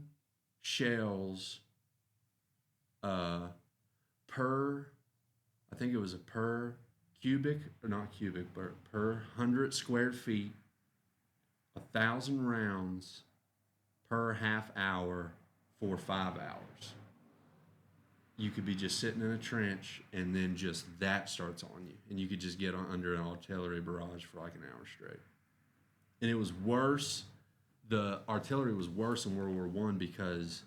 shells per, I think it was per cubic, or not cubic, but per 100 square feet, 1,000 rounds per half hour for 5 hours. You could be just sitting in a trench and then just that starts on you. And you could just get under an artillery barrage for like an hour straight. And it was worse. The artillery was worse in World War I because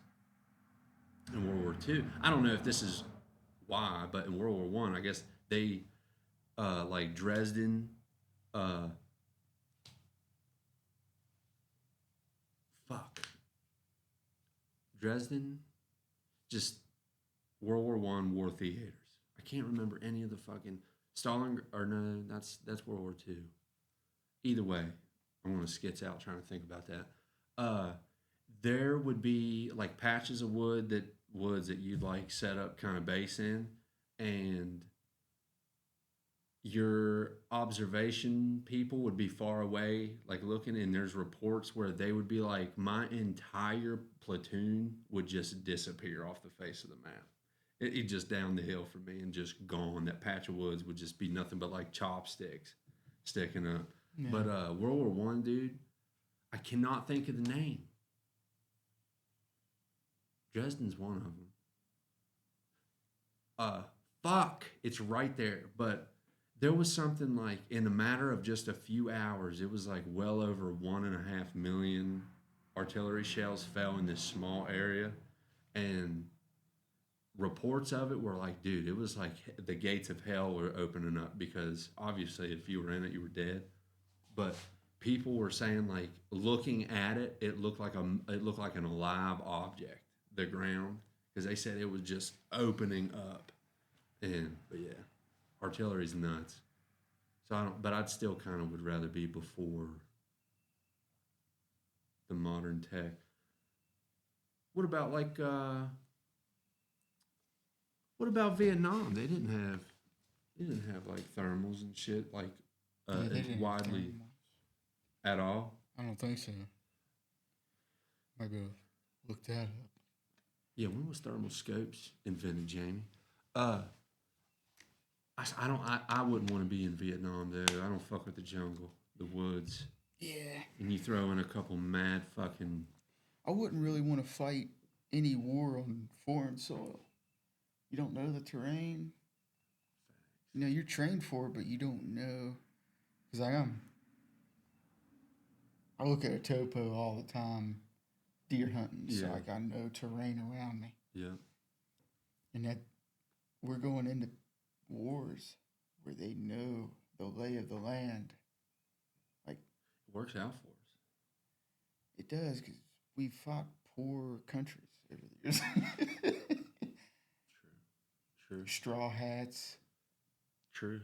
in World War II, I don't know if this is why, but in World War I guess they, like Dresden, Dresden, just World War I war theaters. I can't remember any of the fucking Stalin, or no, that's World War II. Either way, I'm gonna skits out trying to think about that. There would be like patches of woods that you'd like set up kind of base in, and your observation people would be far away, like looking, and there's reports where they would be like, my entire platoon would just disappear off the face of the map. It just down the hill from me and just gone. That patch of woods would just be nothing but like chopsticks sticking up. Yeah. But World War I, dude, I cannot think of the name. Dresden's one of them. Fuck, it's right there. But there was something like in a matter of just a few hours, it was like well over 1.5 million artillery shells fell in this small area, and reports of it were like, dude, it was like the gates of hell were opening up because obviously if you were in it, you were dead. But people were saying like looking at it, it looked like an alive object, the ground, because they said it was just opening up. But yeah, artillery's nuts. So but I'd still kind of would rather be before the modern tech. What about what about Vietnam? They didn't have like thermals and shit like Yeah, they as didn't have widely thermals. at all. I don't think so. Might go look that up. Yeah, when was thermal scopes invented, Jamie? I wouldn't want to be in Vietnam though. I don't fuck with the jungle, the woods. Yeah. And you throw in a couple mad fucking. I wouldn't really want to fight any war on foreign soil. You don't know the terrain. You know, you're trained for it, but you don't know. Because I look at a topo all the time, deer hunting, so Yeah. I got no terrain around me. Yeah. And that we're going into wars where they know the lay of the land. Like, It works out for us. it does, because we fought poor countries over the years. True. Straw hats True.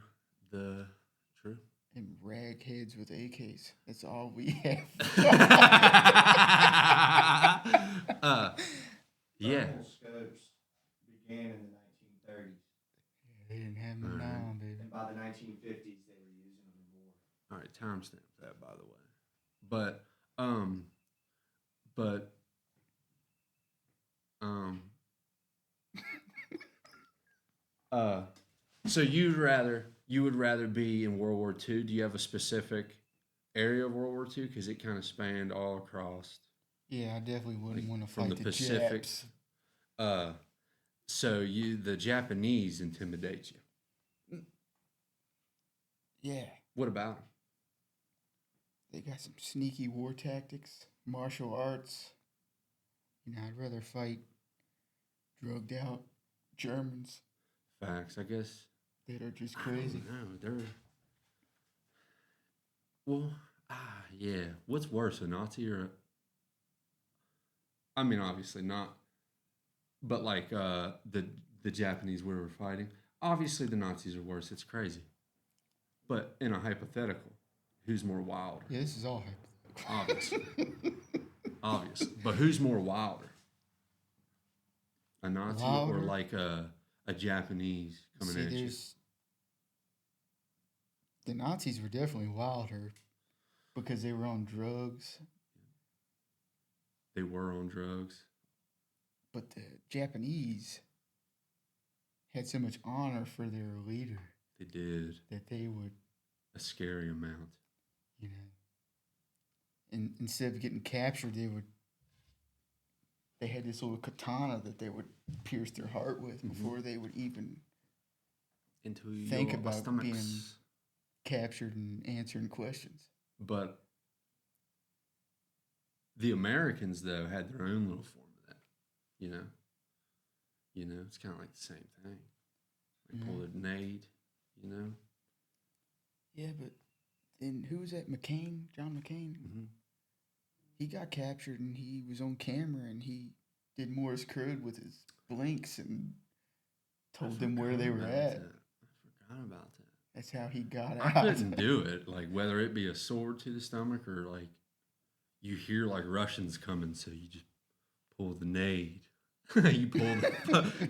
True. and ragheads with AKs. That's all we have. Yeah. Thermal scopes began in the 1930s, They didn't have them Alright. now, baby. and by the 1950s, they were using them in war. All right, timestamp that, by the way. But um, so you would rather be in World War II? Do you have a specific area of World War II? Because it kind of spanned all across. Yeah, I definitely wouldn't Like, want to from fight the the Pacific. Japs. So the Japanese intimidate you. Yeah, What about them? they got some sneaky war tactics, martial arts. I'd rather fight drugged out Germans Facts, I guess. that are just I crazy. don't know. They're yeah. What's worse, a Nazi or I mean, obviously not, but like the Japanese we were fighting. Obviously, the Nazis are worse. It's crazy. But in a hypothetical, who's more wilder? Yeah, this is all hypothetical. Obviously. But who's more wilder? A Nazi or Wilder? like a Japanese coming See, at you? the Nazis were definitely wilder because they were on drugs, They were on drugs. but the Japanese had so much honor for their leader They did that they would, a scary amount. and instead of getting captured, they had this little katana that they would pierce their heart with before they would even Into think your about stomachs. being captured and answering questions. But the Americans, though, had their own little form of that. You know, it's kind of like the same thing. They pull a nade. You know. Yeah, but then who was that? McCain, John McCain. Mm-hmm. He got captured and he was on camera and he did Morse code with his blinks and told them where they were at. I forgot about that. That's how he got I out. couldn't do it. Like whether it be a sword to the stomach or like you hear like Russians coming, so you just pull the nade. You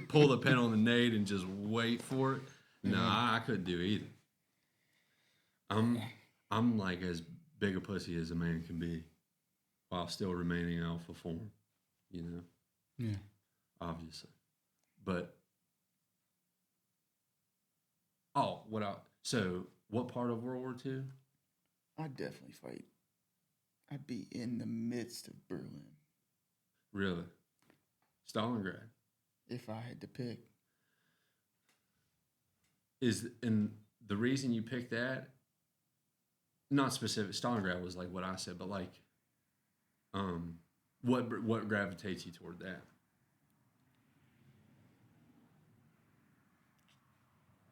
pull the pin on the nade and just wait for it. No, I couldn't do either. I'm like as big a pussy as a man can be, while still remaining alpha form. You know. Yeah. Obviously, but so what part of World War II? I'd definitely fight. I'd be in the midst of Berlin Really, Stalingrad if I had to pick. and the reason you picked that, not specific. Stalingrad was like what I said, but like, what gravitates you toward that?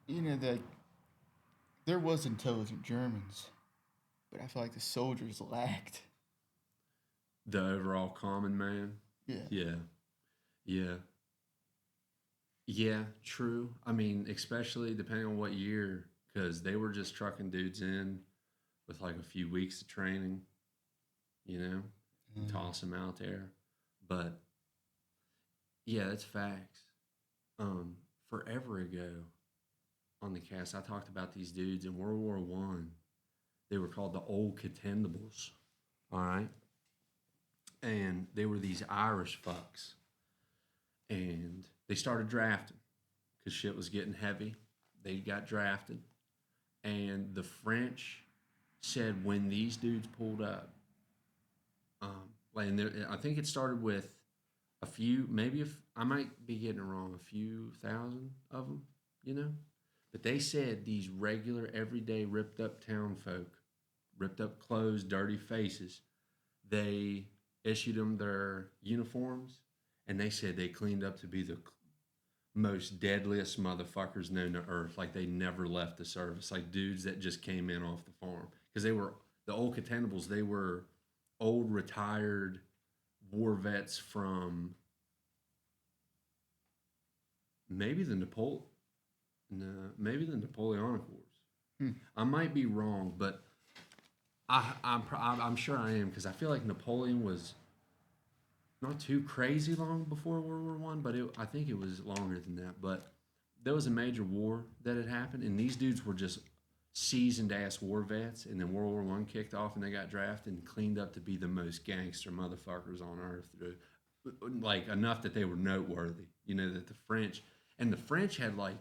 That there was intelligent Germans, but I feel like the soldiers lacked. The overall common man. Yeah. Yeah, true. I mean, especially depending on what year, because they were just trucking dudes in with like a few weeks of training, and toss them out there. But yeah, that's facts. Forever ago on the cast, I talked about these dudes in World War One. They were called the Old Contendables. All right. And they were these Irish fucks. And they started drafting because shit was getting heavy. They got drafted. And the French said when these dudes pulled up, I think it started with a few, maybe if I might be getting it wrong, a few thousand of them, But they said these regular, everyday, ripped up town folk, ripped up clothes, dirty faces, they issued them their uniforms, and they said they cleaned up to be most deadliest motherfuckers known to earth. Like they never left the service. Like dudes that just came in off the farm because they were the old Contentables. They were old retired war vets from maybe the maybe the Napoleonic Wars. I might be wrong, but I'm sure I am because I feel like Napoleon was not too crazy long before World War I, but I think it was longer than that. But there was a major war that had happened, and these dudes were just seasoned ass war vets. And then World War I kicked off, and they got drafted and cleaned up to be the most gangster motherfuckers on earth, dude. Like enough that they were noteworthy. You know that the French had like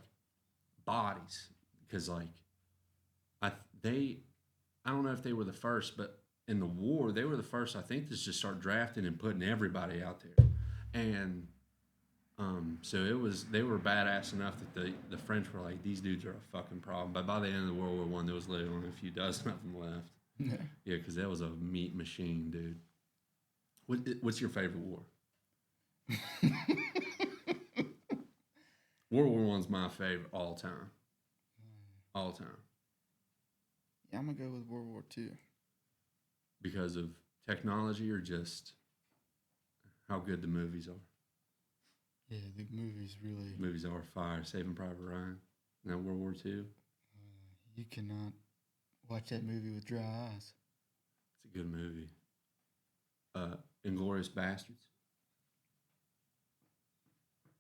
bodies because like I don't know if they were the first, but in the war they were the first I think to just start drafting and putting everybody out there, and so they were badass enough that the French were like these dudes are a fucking problem. But by the end of the World War I, there was literally only a few dozen of them left. Yeah, because that was a meat machine, dude. What's your favorite war? World War I's my favorite all time. All time. Yeah, I'm gonna go with World War II. Because of technology or just how good the movies are? Yeah, the movies really. Movies are fire. Saving Private Ryan. Now World War II. You cannot watch that movie with dry eyes. It's a good movie. Inglourious Bastards.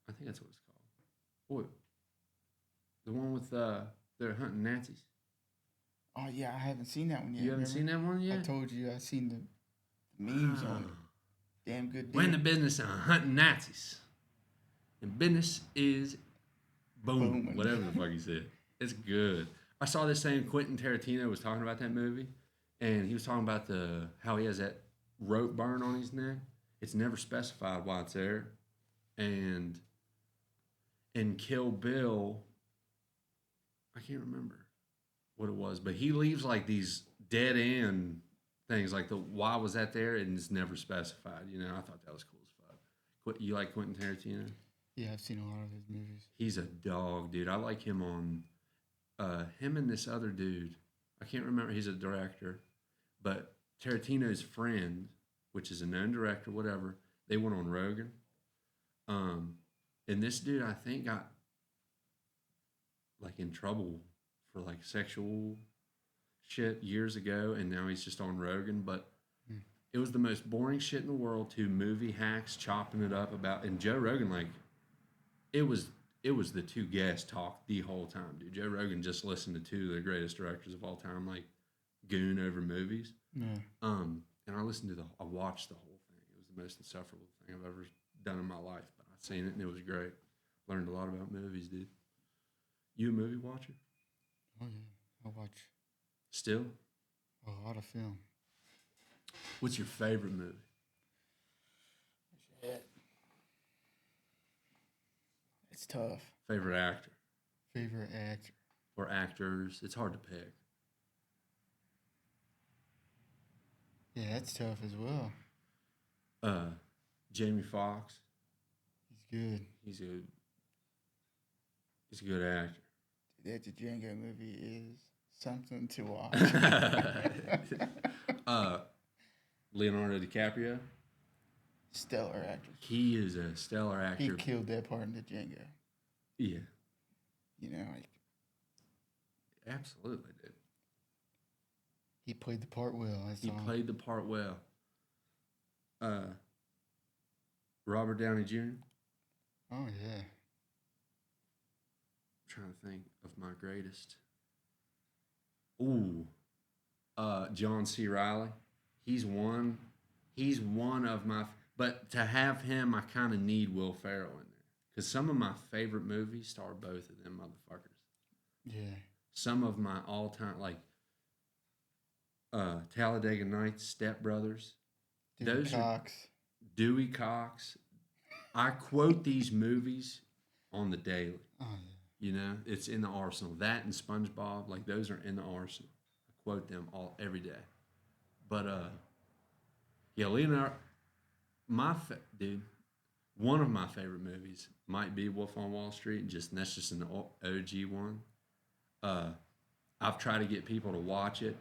I think that's what it's called. Boy, the one with they're hunting Nazis. Oh yeah, I haven't seen that one yet. You haven't seen that one yet? I told you I seen the memes on it. Damn good. We're in the business of hunting Nazis. And business is boom. Whatever the fuck he said. It's good. I saw this thing Quentin Tarantino was talking about that movie, and he was talking about how he has that rope burn on his neck. It's never specified why it's there. And in Kill Bill, I can't remember what it was, but he leaves like these dead end things, like why was that there, and it's never specified. You know, I thought that was cool as fuck. You like Quentin Tarantino? Yeah, I've seen a lot of his movies. He's a dog, dude. I like him on him and this other dude. I can't remember. He's a director, but Tarantino's friend, which is a known director, whatever. They went on Rogan, and this dude I think got like in trouble for like sexual shit years ago, and now he's just on Rogan. But it was the most boring shit in the world. Two movie hacks chopping it up about, and Joe Rogan, like it was the two guests talk the whole time, dude. Joe Rogan just listened to two of the greatest directors of all time, like goon over movies. Yeah. And I watched the whole thing. It was the most insufferable thing I've ever done in my life, but I've seen it and it was great. Learned a lot about movies, dude. You a movie watcher? Oh yeah, I watch Still? a lot of film. What's your favorite movie? Shit. It's tough. Favorite actor? Favorite actor? Or actors? It's hard to pick. Yeah, that's tough as well. Jamie Foxx. He's good. He's a good actor. That the Django movie is something to watch. Leonardo DiCaprio. Stellar actor. He is a stellar actor. He killed that part in the Django. Yeah. You know, like Absolutely, dude. he played the part well. He played the part well. Robert Downey Jr. Oh yeah. I'm trying to think of my greatest. Ooh. John C. Reilly. He's one of my. But to have him, I kind of need Will Ferrell in there because some of my favorite movies star both of them motherfuckers. Yeah. Some of my all-time, like Talladega Nights, Step Brothers. Dewey Cox. I quote these movies on the daily. Oh yeah. You know, it's in the arsenal. That and SpongeBob, like those are in the arsenal. I quote them every day. But yeah, Leonardo, dude, One of my favorite movies might be Wolf on Wall Street. And that's just an OG one. Uh, I've tried to get people to watch it.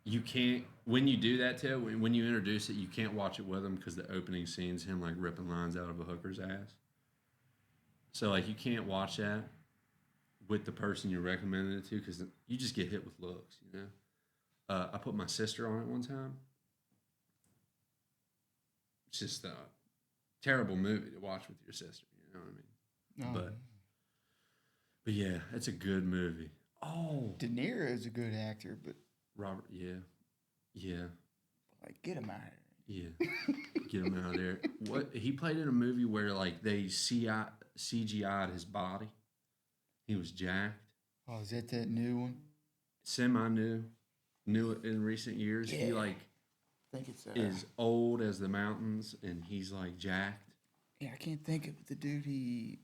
You can't when you do that to it, when you introduce it, you can't watch it with them because the opening scene's him like ripping lines out of a hooker's ass. So like you can't watch that with the person you're recommending it to because you just get hit with looks. You know. I put my sister on it one time. It's just a terrible movie to watch with your sister. You know what I mean? No. But yeah, it's a good movie. Oh, De Niro's a good actor, but Robert. Yeah, yeah, like, get him out of here. yeah. Get him out of there. What he played in a movie where like they CGI'd his body. He was jacked. Oh, is that new one? Semi new it in recent years. He Yeah. like I think it's is old as the mountains, and he's like jacked. yeah, I can't think of the dude he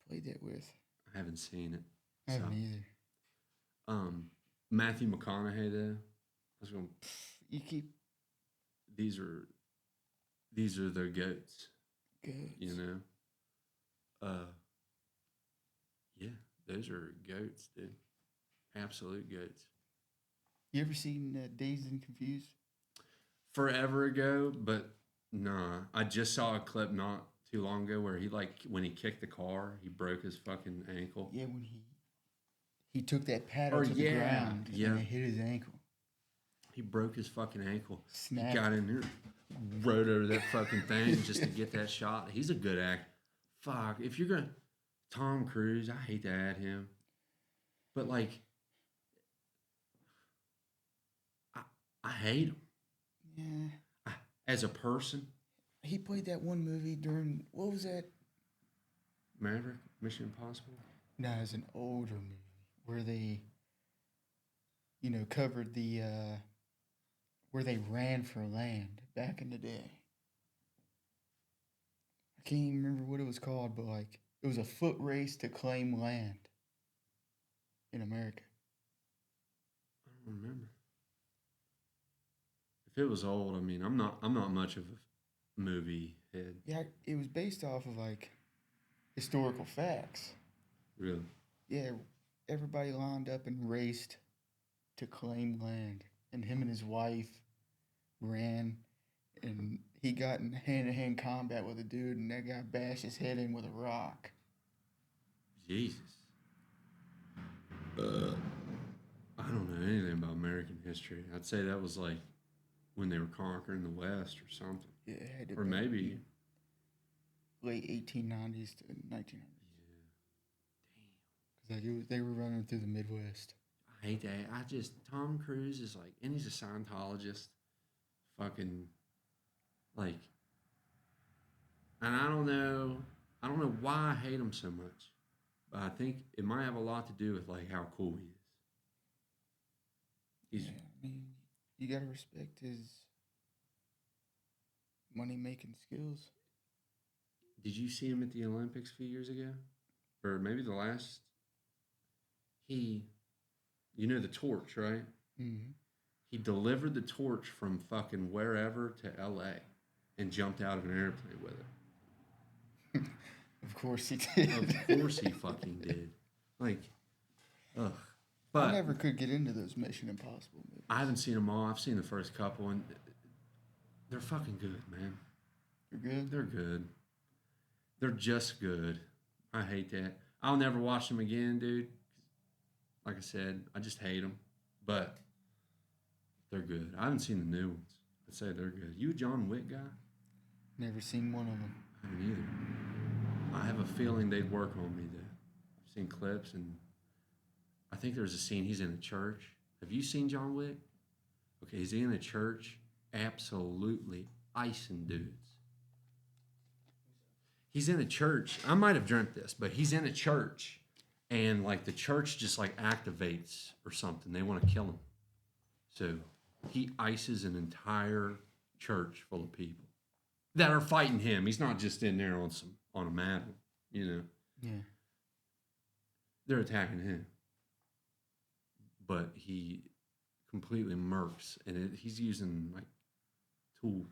played that with. I haven't seen it. I haven't either. Matthew McConaughey though. I was going. You keep These are the goats. good. You know. Yeah, those are goats, dude. Absolute goats. You ever seen Dazed and Confused? Forever ago, but nah. I just saw a clip not too long ago where he like when he kicked the car, he broke his fucking ankle. Yeah, when he took that paddle Or to the yeah, ground yeah. and it hit his ankle. He broke his fucking ankle. Snapped. He got in there, rode over that fucking thing just to get that shot. He's a good actor. Fuck, if you're gonna Tom Cruise, I hate to add him, but like, I hate him Yeah. as a person. He played that one movie during, what was that? Maverick, Mission Impossible. No, it was an older movie where they, covered the, where they ran for land back in the day. I can't even remember what it was called, but like, it was a foot race to claim land in America. I don't remember. If it was old, I mean, I'm not much of a movie head. Yeah, it was based off of like historical facts. Really. Yeah, everybody lined up and raced to claim land, and him and his wife ran, and he got in hand-to-hand combat with a dude, and that guy bashed his head in with a rock. Jesus. I don't know anything about American history. I'd say that was like when they were conquering the West or something. Yeah, it had to Or be maybe. late 1890s to 1900s. Yeah. Because like they were running through the Midwest. I hate that. Tom Cruise is like, and he's a Scientologist. Fucking, like, and I don't know why I hate him so much. But I think it might have a lot to do with like how cool he is. He's Yeah, I mean, you gotta respect his money-making skills. Did you see him at the Olympics a few years ago? Or maybe the last? The torch, right? Mm-hmm. He delivered the torch from fucking wherever to LA and jumped out of an airplane with it. Of course he did. Of course he fucking did. Like, ugh. But I never could get into those Mission Impossible movies. I haven't seen them all. I've seen the first couple, and they're fucking good, man. You're good? They're good. They're just good. I hate that. I'll never watch them again, dude. Like I said, I just hate them. But they're good. I haven't seen the new ones. I'd say they're good. You a John Wick guy? Never seen one of them. I haven't either. I have a feeling they'd work on me, though. I've seen clips, and I think there's a scene he's in a church. Have you seen John Wick? Okay, he's in a church, absolutely icing dudes. He's in a church. I might have dreamt this, but he's in a church, and like the church just like activates or something. They want to kill him. So he ices an entire church full of people that are fighting him. He's not just in there on a mat, Yeah. They're attacking him. But he completely murks, and he's using like tools.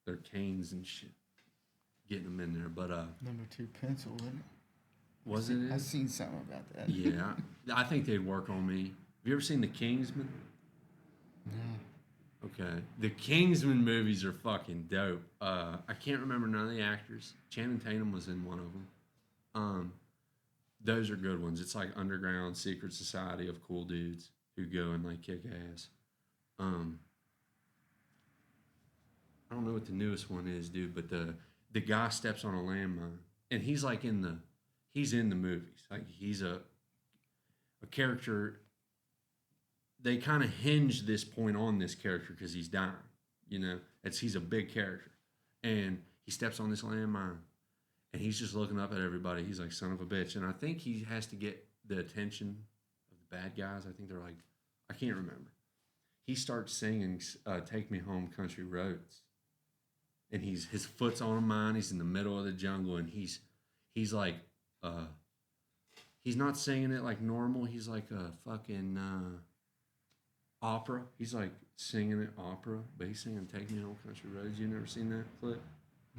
They're canes and shit. getting them in there. But Number 2 pencil, wasn't it? wasn't I it? seen something about that. Yeah, I think they'd work on me. Have you ever seen The Kingsman? No. Okay, the Kingsman movies are fucking dope. I can't remember none of the actors. Channing Tatum was in one of them. Those are good ones. It's like underground secret society of cool dudes who go and like kick ass. I don't know what the newest one is, dude, but the guy steps on a landmine, and he's like he's in the movies. Like he's a character. They kind of hinge this point on this character because he's dying. You know, he's a big character, and he steps on this landmine, and he's just looking up at everybody. He's like, son of a bitch, and I think he has to get the attention of the bad guys. I think they're like, I can't remember. He starts singing "Take Me Home, Country Roads," and his foot's on a mine. He's in the middle of the jungle, and he's like, he's not singing it like normal. He's like a fucking opera. He's like singing it opera, but he's singing "Take Me Home, Country Roads." You never seen that clip?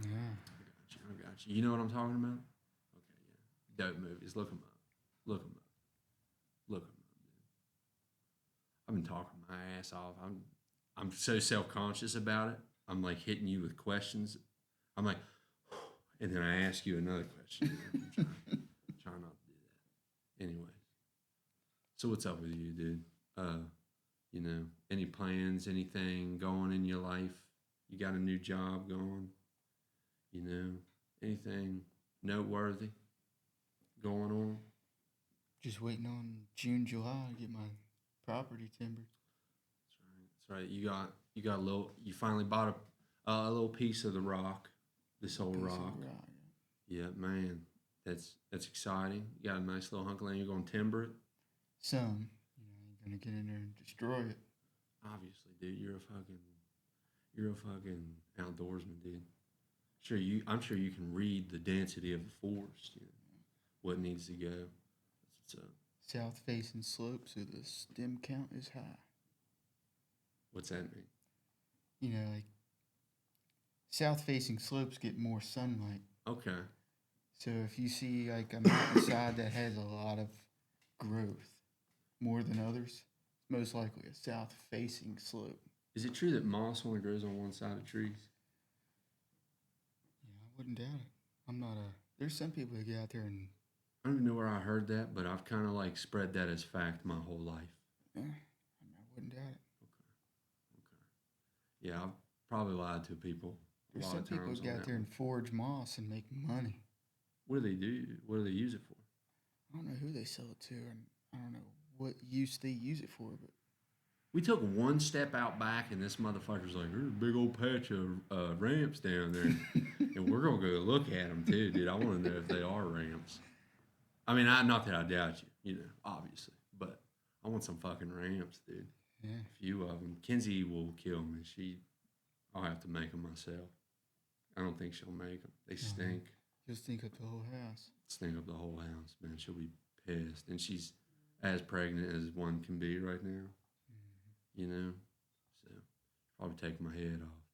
Yeah. I got you. You know what I'm talking about? Okay, yeah. Dope movies. Look them up. Look them up. Look them up, dude. I've been talking my ass off. I'm so self-conscious about it. I'm like hitting you with questions. I'm like, and then I ask you another question. I'm trying not to do that. Anyways, so what's up with you, dude? You know, any plans, anything going in your life? You got a new job going? You know, anything noteworthy going on? Just waiting on June, July to get my property timbered. That's right. You got a little. You finally bought a little piece of the rock. This whole Piece of rock. Yeah, man. That's exciting. You got a nice little hunk of land. You're gonna timber it. Some, ain't gonna get in there and destroy it. Obviously, dude. You're a fucking outdoorsman, dude. I'm sure you can read the density of the forest. You know, what needs to go. That's what's up. South facing slope, so the stem count is high. What's that mean? Like south facing slopes get more sunlight. Okay. So if you see like a mountainside that has a lot of growth, more than others, it's most likely a south facing slope. Is it true that moss only grows on one side of trees? Yeah, I wouldn't doubt it. I'm not a. There's some people that get out there and. I don't even know where I heard that, but I've kind of like spread that as fact my whole life. Yeah, I wouldn't doubt it. Okay. Yeah, I've probably lied to people. There's some people that get out there and forage moss and make money. What do they do? What do they use it for? I don't know who they sell it to, and I don't know what use they use it for, but. We took one step out back, and this motherfucker's like, "There's a big old patch of ramps down there, and we're gonna go look at them too, dude. I want to know if they are ramps. I mean, not that I doubt you, obviously, but I want some fucking ramps, dude. Yeah. A few of them. Kenzie will kill me. I'll have to make them myself. I don't think she'll make them. They stink. Just think of the whole house. Stink up the whole house, man. She'll be pissed, and she's as pregnant as one can be right now. So probably take my head off.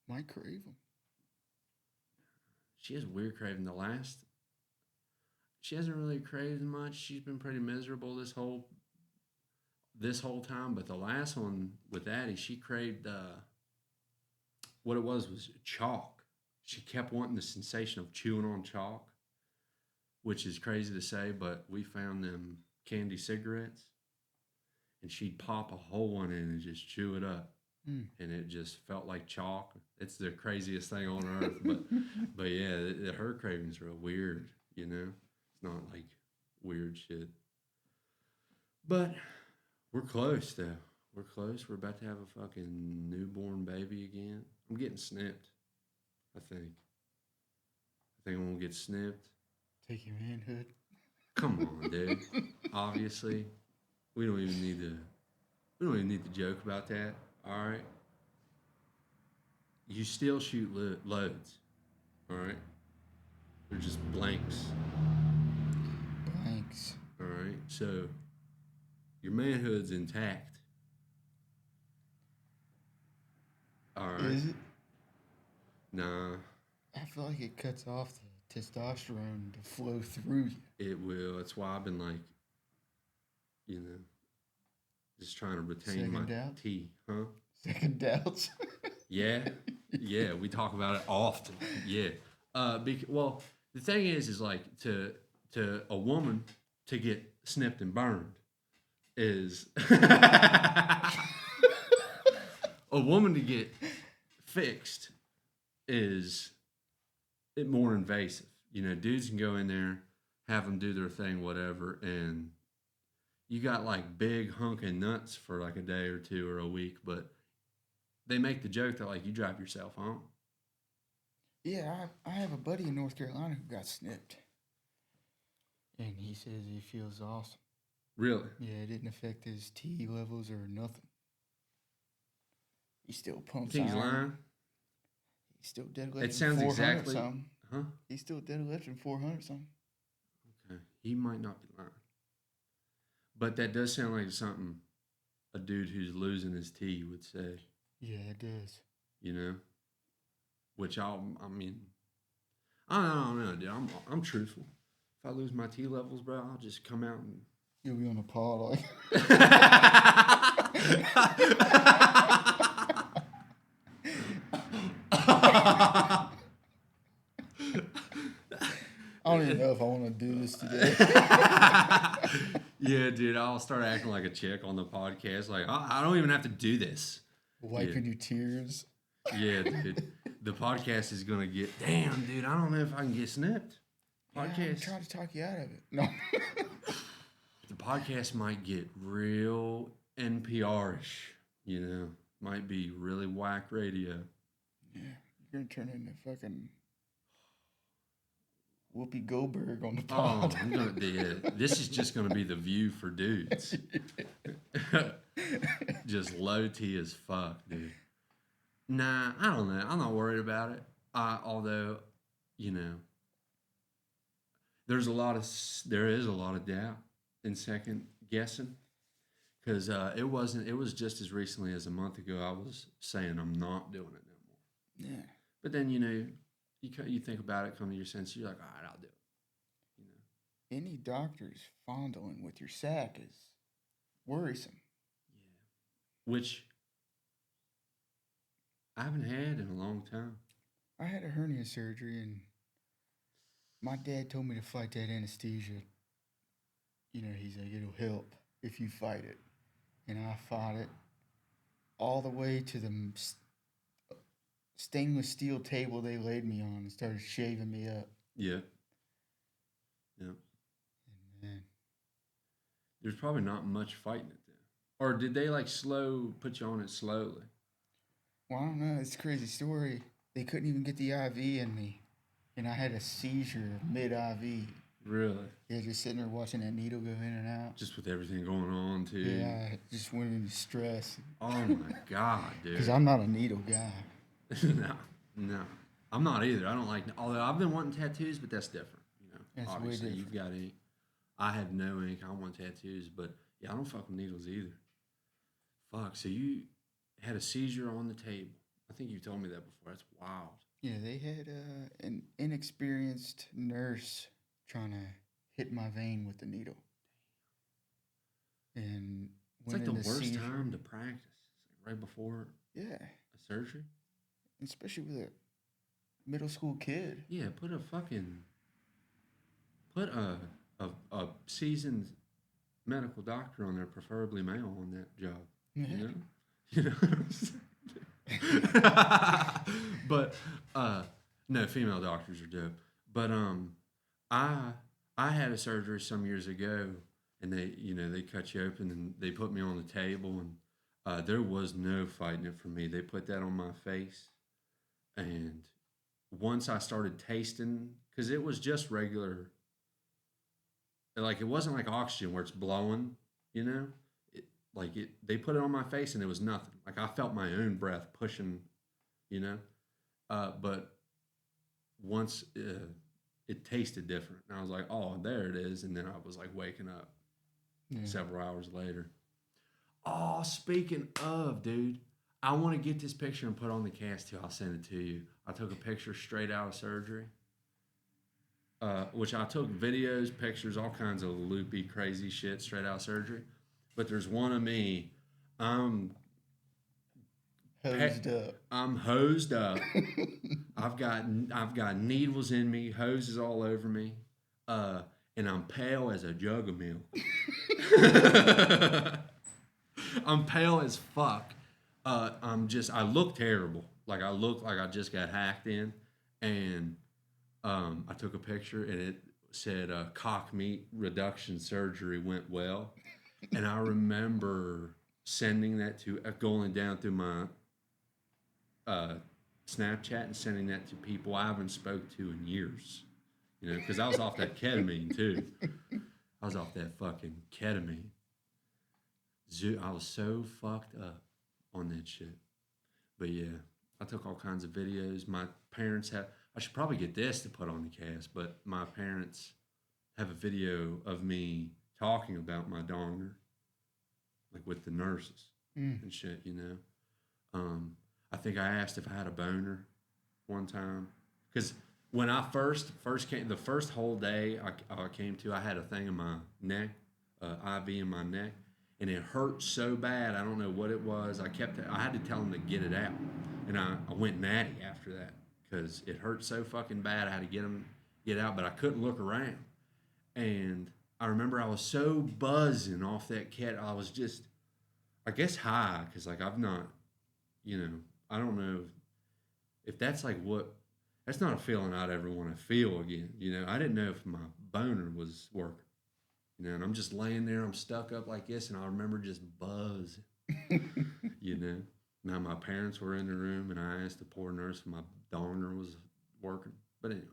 Might crave them. She has a weird craving. She hasn't really craved much. She's been pretty miserable this whole time. But the last one with Addie, she craved what it was chalk. She kept wanting the sensation of chewing on chalk, which is crazy to say, but we found them candy cigarettes. And she'd pop a whole one in and just chew it up. And it just felt like chalk. It's the craziest thing on earth. but yeah, her cravings are weird, It's not like weird shit. But we're close, though. We're close. We're about to have a fucking newborn baby again. I'm getting snipped, I think. I'm going to get snipped. Take your manhood. Come on, dude. Obviously. We don't even need to joke about that. All right. You still shoot loads. All right. They're just blanks. Blanks. All right. So your manhood's intact. All right. Is it? Nah. I feel like it cuts off the testosterone to flow through you. It will. That's why I've been like, you know, just trying to retain my Second doubts? tea, huh? Second doubts. Yeah, yeah. We talk about it often. Yeah. Well, the thing is like to a woman to get snipped and burned is a woman to get fixed is it more invasive. You know, dudes can go in there, have them do their thing, whatever, and you got like big hunking nuts for like a day or two or a week, but they make the joke that like you drive yourself home. Yeah, I have a buddy in North Carolina who got snipped, and he says he feels awesome. Really? Yeah, it didn't affect his T levels or nothing. He still You pumps think he's iron. lying? He's still deadlifting. It sounds 400 exactly. something. Huh? He's still deadlifting 400 something. Okay. He might not be lying. But that does sound like something a dude who's losing his T would say, Yeah, it does. you know? Which I mean, I don't know, dude. I'm truthful. If I lose my T levels, bro, I'll just come out and. You'll be on a pod like. I don't even know if I want to do this today. Yeah, dude, I'll start acting like a chick on the podcast. Like, I don't even have to do this. Wiping your tears. Yeah, dude. The podcast is going to get, damn, dude, I don't know if I can get snipped. Podcast. Yeah, I'm trying to talk you out of it. No. The podcast might get real NPR-ish, you know. Might be really whack radio. Yeah, you're going to turn into fucking Whoopi Goldberg on the pod. This is just gonna be the view for dudes. Just low T as fuck, dude. Nah, I don't know. I'm not worried about it. Although, you know, there is a lot of doubt and second guessing, because it was just as recently as a month ago I was saying I'm not doing it no more. Yeah. But then, you know, you think about it, come to your senses, you're like, all right, I'll do it. You know. Any doctor's fondling with your sack is worrisome. Yeah. Which I haven't had in a long time. I had a hernia surgery, and my dad told me to fight that anesthesia. You know, he's like, it'll help if you fight it. And I fought it all the way to the stainless steel table they laid me on and started shaving me up. Yeah. Yeah. And man, There's probably not much fighting it then. Or did they like put you on it slowly? well, I don't know. It's a crazy story. They couldn't even get the IV in me. And I had a seizure mid-IV. Really? Yeah, just sitting there watching that needle go in and out. Just with everything going on too. Yeah, I just went into stress. Oh my God, dude. Because I'm not a needle guy. No. I'm not either. I don't like, although I've been wanting tattoos, but that's different. You know, That's way obviously different. you've got ink. I have no ink. I want tattoos, but yeah, I don't fuck with needles either. Fuck. So you had a seizure on the table. I think you told me that before. That's wild. Yeah, they had an inexperienced nurse trying to hit my vein with the needle. And It's like the into worst seizure. time to practice. It's like right before Yeah, a surgery. especially with a middle school kid. Yeah, put a seasoned medical doctor on there, preferably male, on that job. You know? You know what I'm saying? But no, female doctors are dope. But I had a surgery some years ago, and they cut you open and they put me on the table, and there was no fighting it for me. They put that on my face, and once I started tasting, because it was just regular, like it wasn't like oxygen where it's blowing, you know. They put it on my face and it was nothing. Like I felt my own breath pushing, you know. But once it tasted different, and I was like, oh, there it is. And then I was like waking up several hours later. Oh, speaking of, dude, I want to get this picture and put on the cast too. I'll send it to you. I took a picture straight out of surgery, which I took videos, pictures, all kinds of loopy, crazy shit straight out of surgery. But there's one of me. I'm Hosed up. I'm hosed up. I've got needles in me, hoses all over me, and I'm pale as a jug of milk. I'm pale as fuck. I look terrible. Like I look like I just got hacked in, and I took a picture and it said cock meat reduction surgery went well, and I remember sending that to going down through my Snapchat and sending that to people I haven't spoke to in years, because I was off that ketamine too. I was off that fucking ketamine. I was so fucked up on that shit. But yeah, I took all kinds of videos. My parents have. I should probably get this to put on the cast, but my parents have a video of me talking about my donger, like with the nurses and shit. I think I asked if I had a boner one time, because when I first came, the first whole day I came to, I had a thing in my neck, IV in my neck, and it hurt so bad. I don't know what it was. I had to tell them to get it out, and I went natty after that because it hurt so fucking bad. I had to get them get out, but I couldn't look around. And I remember I was so buzzing off that cat. I was just, I guess, high, because like I've not, I don't know if that's like that's not a feeling I'd ever want to feel again. I didn't know if my boner was working. And I'm just laying there, I'm stuck up like this, and I remember just buzzing. Now my parents were in the room, and I asked the poor nurse if my donger was working. But anyways,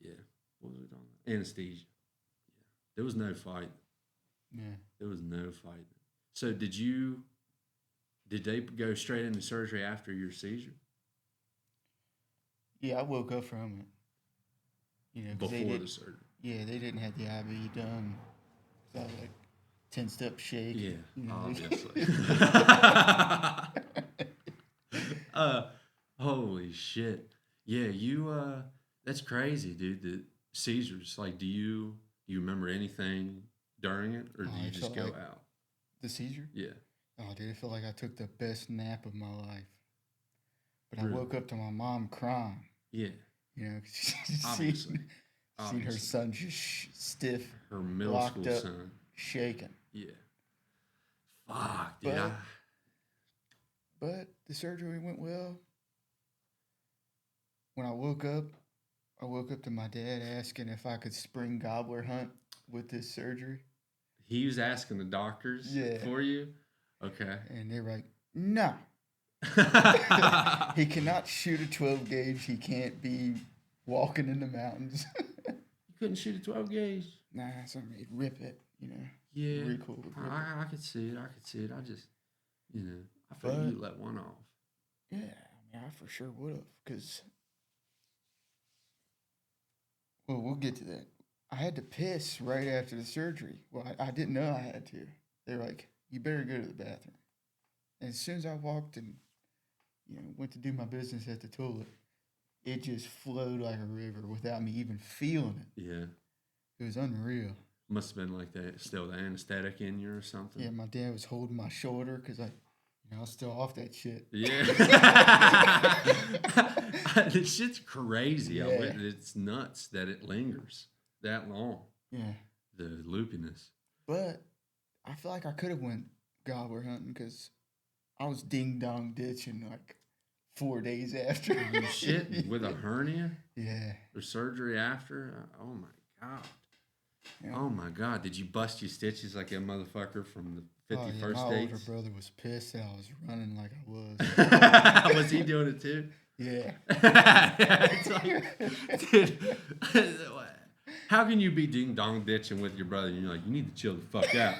yeah, what was we talking about? Anesthesia. Yeah, there was no fight. Yeah. There was no fight. So did they go straight into surgery after your seizure? Yeah, I woke up from it. Before the surgery. Yeah, they didn't have the IV done. So I was like tensed up, shake. Yeah, obviously. Holy shit. Yeah, that's crazy, dude. The seizures, like, do you remember anything during it, or do you just go out? The seizure? Yeah. Oh, dude, I feel like I took the best nap of my life. But Really? I woke up to my mom crying. Yeah. Obviously. Seen her Obviously. son just stiff, Her middle locked school up, son. shaking. Yeah. Fuck, dude. But the surgery went well. When I woke up to my dad asking if I could spring gobbler hunt with this surgery. He was asking the doctors for you? Okay. And they were like, no. He cannot shoot a 12 gauge. He can't be walking in the mountains. You couldn't shoot a 12 gauge? Nah, something he'd rip it, Yeah. Recoil. I could see it. I just, I figured you'd let one off. Yeah, I for sure would have, because, well, we'll get to that. I had to piss right after the surgery. Well, I didn't know I had to. They were like, you better go to the bathroom. And as soon as I walked and, went to do my business at the toilet, it just flowed like a river without me even feeling it. Yeah. It was unreal. Must have been like that, still the anesthetic in you or something. Yeah, my dad was holding my shoulder because I was still off that shit. Yeah. This shit's crazy. Yeah. It's nuts that it lingers that long. Yeah. The loopiness. But I feel like I could have went gobbler hunting because I was ding-dong ditching like 4 days after. Oh, shit, with a hernia? Yeah. Or surgery after? Oh, my God. Yeah. Oh, my God. Did you bust your stitches like a motherfucker from the 51st my Dates? older brother was pissed that I was running like I was. Was he doing it too? Yeah. It's like, dude, how can you be ding dong ditching with your brother and you're like, you need to chill the fuck out?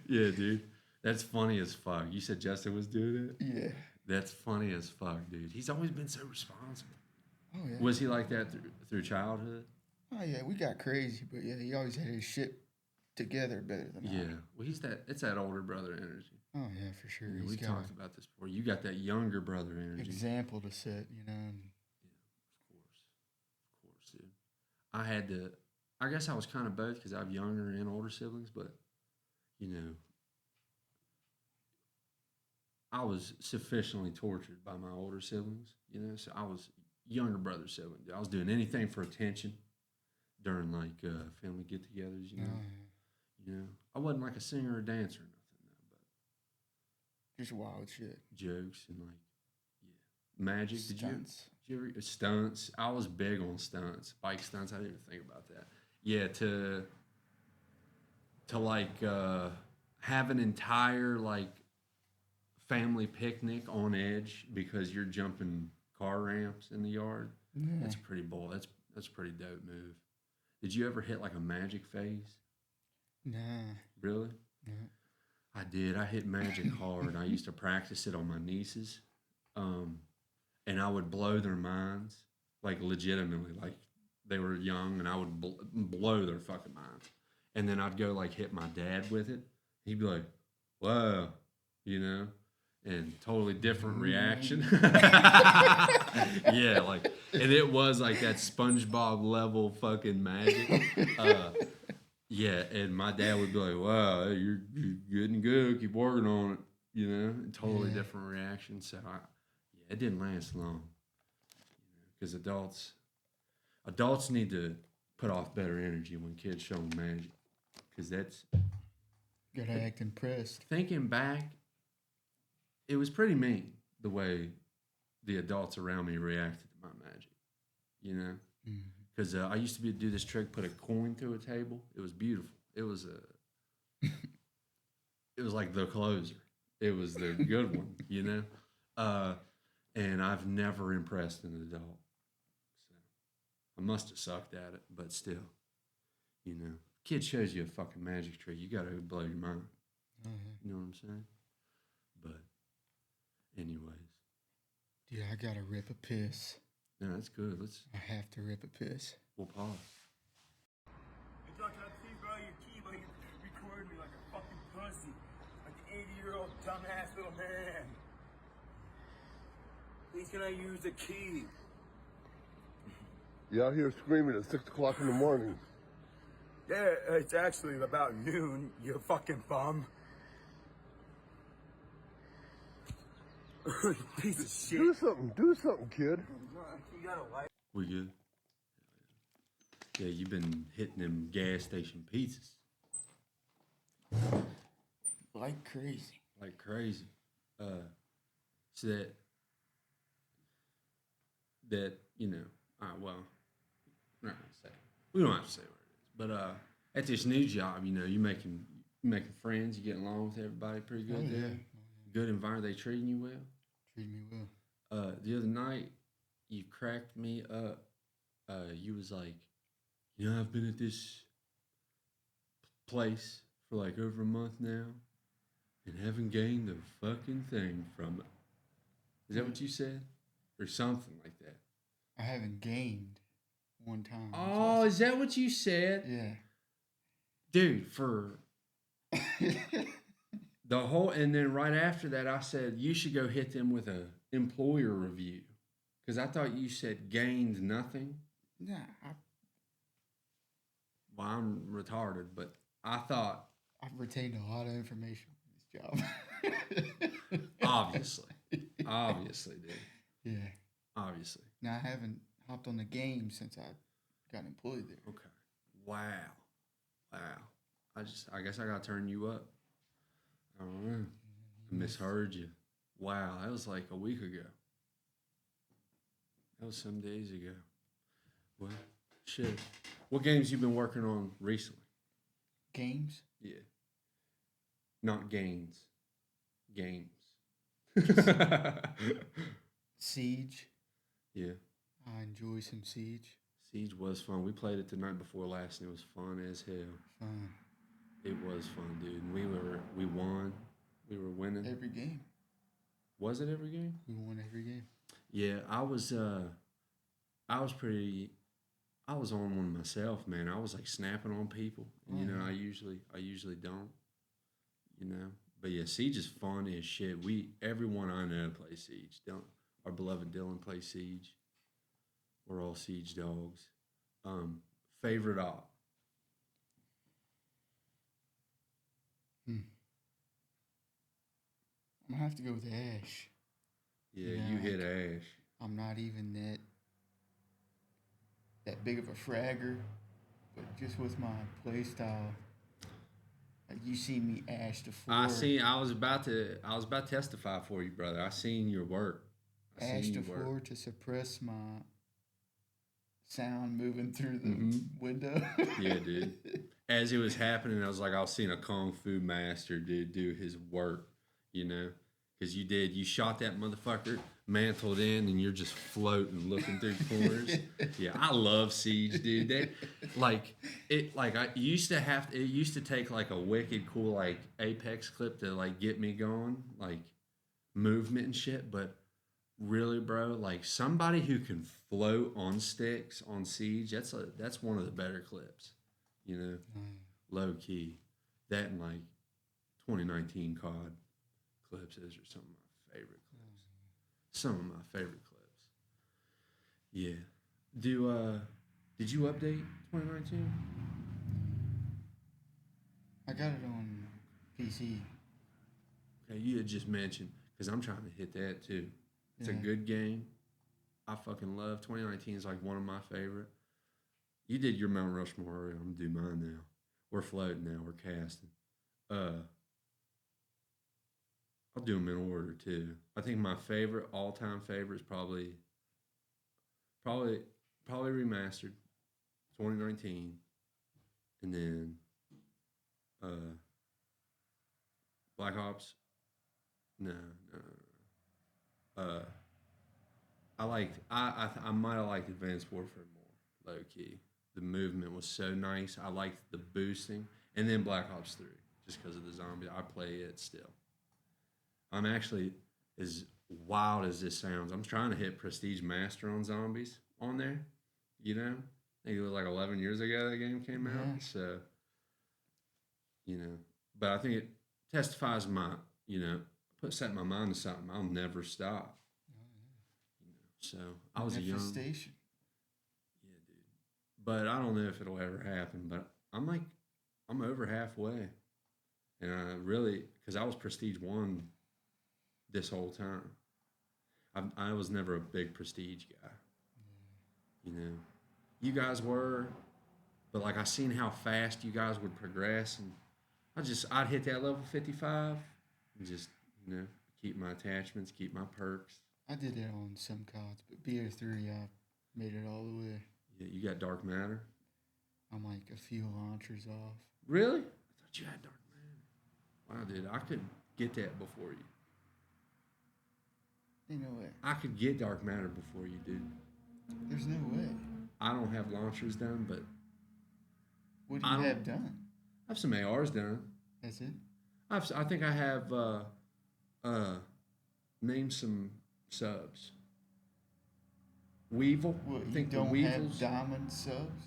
Yeah, dude. That's funny as fuck. You said Justin was doing it? Yeah. That's funny as fuck, dude. He's always been so responsible. Oh, yeah. Was he like that through childhood? Oh, yeah. We got crazy, but yeah, he always had his shit together better than I. Yeah. Well, it's that older brother energy. Oh yeah, for sure. You know, He's we got talked about this before. You got that younger brother an energy. example to set, you know. And Of course, dude. I had to. I guess I was kind of both because I have younger and older siblings, but you know, I was sufficiently tortured by my older siblings. You know, so I was younger brother sibling. I was doing anything for attention during like family get-togethers. You know, oh, yeah. I wasn't like a singer or dancer or nothing, though, Just wild shit. but jokes and like magic. Stunts. Did you ever stunts? I was big on stunts, bike stunts. I didn't even think about that. Yeah, to like have an entire like family picnic on edge because you're jumping car ramps in the yard. Yeah. That's pretty bold. That's a pretty dope move. Did you ever hit like a magic phase? Nah. Really? No. I did. I hit magic hard. I used to practice it on my nieces, and I would blow their minds, like legitimately, like they were young, and I would blow their fucking minds. And then I'd go like hit my dad with it. He'd be like, "Whoa," you know, and totally different reaction. Yeah, like, and it was like that SpongeBob level fucking magic. Yeah, and my dad would be like, "Wow, hey, you're getting good. Keep working on it." You know, totally different reaction. So it didn't last long. Because adults need to put off better energy when kids show them magic. Because that's Gotta act impressed. thinking back, it was pretty mean the way the adults around me reacted to my magic. You know. Because I used to do this trick, put a coin through a table. It was beautiful. It was it was like the closer. It was the good one, you know. And I've never impressed an adult. So I must have sucked at it, but still, you know, kid shows you a fucking magic trick, you gotta blow your mind. You know what I'm saying? But, anyways, Dude, I gotta rip a piss. no, that's good. I have to rip a piss. We'll pause. Hey, Doc, can I please borrow your key? Like, you recorded me like a fucking pussy. Like an 80-year-old dumbass little man. Please, can I use the key? You out here screaming at 6 o'clock in the morning. Yeah, it's actually about noon, you fucking bum. Piece of shit. Do something, kid. You got a light? We good? Yeah, you've been hitting them gas station pizzas Like crazy. like crazy. So that you know, well, I'm not gonna say. We don't have to say what it is, but at this new job, you know, you're making friends, you getting along with everybody pretty good. Oh, there? yeah. Good environment. They treating you well. Treat me well. The other night, you cracked me up. You was like, you know, I've been at this place for like over a month now and haven't gained a fucking thing from it. Is that what you said? Or something like that? I haven't gained one time. Oh, is that what you said? Yeah. Dude, for the whole, and then right after that, I said, you should go hit them with a employer review. Because I thought you said gained nothing. Nah, Well, I'm retarded, but I thought, I've retained a lot of information from this job. obviously, dude, Yeah. obviously. Now, I haven't hopped on the game since I got employed there. Okay. Wow. I guess I gotta turn you up. I don't know. I misheard you. Wow, that was like a week ago. That was some days ago. Well, shit. What games you been working on recently? Games? Yeah. Not gains. Games. Siege. Yeah. I enjoy some Siege. Siege was fun. We played it the night before last and it was fun as hell. Fun. It was fun, dude. And we won. We were winning. Every game. Was it every game? We won every game. Yeah, I was I was on one myself, man. I was like snapping on people. And, you know, I usually don't, you know. But yeah, Siege is fun as shit. Everyone I know plays Siege. Don't Our beloved Dylan plays Siege. We're all Siege dogs. Um, Favorite op. Hmm. I'm gonna have to go with Ash. Yeah, You know, you hit like, Ash. I'm not even that big of a fragger, but just with my play style, like you see me Ash the floor, I was about to testify for you, brother. I seen your work. I Ash seen the your work. floor to suppress my sound moving through the Mm-hmm. window. Yeah, dude. As it was happening, I was seeing a kung fu master, dude, do his work, you know? Because you shot that motherfucker, mantled in, and you're just floating, looking through corners. Yeah, I love Siege, dude. It used to take like a wicked cool, like, Apex clip to, like, get me going, like, movement and shit, but really, bro, like, somebody who can float on sticks on Siege, that's one of the better clips, you know, low key. That and like 2019 COD clips are some of my favorite clips. Some of my favorite clips. Yeah. Did you update 2019? I got it on PC. Okay, you had just mentioned because I'm trying to hit that too. It's a Yeah. good game. I fucking love 2019 is like one of my favorite. You did your Mount Rushmore already. I'm gonna do mine now. We're floating now. We're casting. I'll do them in order too. I think my favorite, all time favorite, is probably, probably remastered, 2019, and then uh, Black Ops. No, no, no. I might have liked Advanced Warfare more, low key. The movement was so nice. I liked the boosting, and then Black Ops 3, just because of the zombie. I play it still. I'm actually, as wild as this sounds, I'm trying to hit Prestige Master on zombies on there. You know, I think it was like 11 years ago that game came out. Yeah. So, you know, but I think it testifies my, you know, set my mind to something. I'll never stop. So I was a young, Manifestation. yeah, dude. But I don't know if it'll ever happen. But I'm over halfway, and I really, because I was Prestige 1 this whole time. I was never a big Prestige guy. You know, you guys were, but like I seen how fast you guys would progress, and I'd hit that level 55, and just, you know, keep my attachments, keep my perks. I did that on some cards, but BO3, I made it all the way. Yeah, you got Dark Matter. I'm like a few launchers off. Really? I thought you had Dark Matter. Wow, dude, I could get that before you. Ain't no way. I could get Dark Matter before you, dude. There's no way. I don't have launchers done, but What do I you don't- have done? I have some ARs done. That's it? I think I have name some subs. Weevil. What, I you think the don't have Weevils. diamond subs?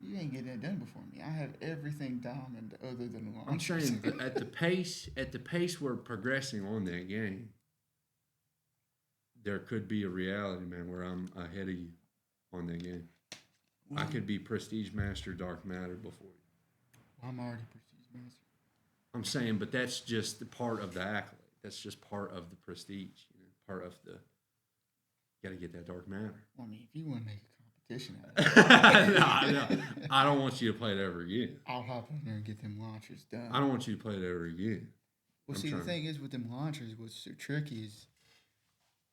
You ain't getting that done before me. I have everything diamond other than I'm launchers. saying at the pace we're progressing on that game, there could be a reality, man, where I'm ahead of you on that game. I could be Prestige Master Dark Matter before you. I'm already Prestige Master. I'm saying, but that's just the part of the accolade. That's just part of the prestige, you know, part of the. Got to get that Dark Matter. I mean, if you want to make a competition out of it, No, I don't want you to play it ever again. I'll hop on there and get them launchers done. I don't want you to play it ever again. Well, I'm see, trying- the thing is with them launchers, what's so tricky is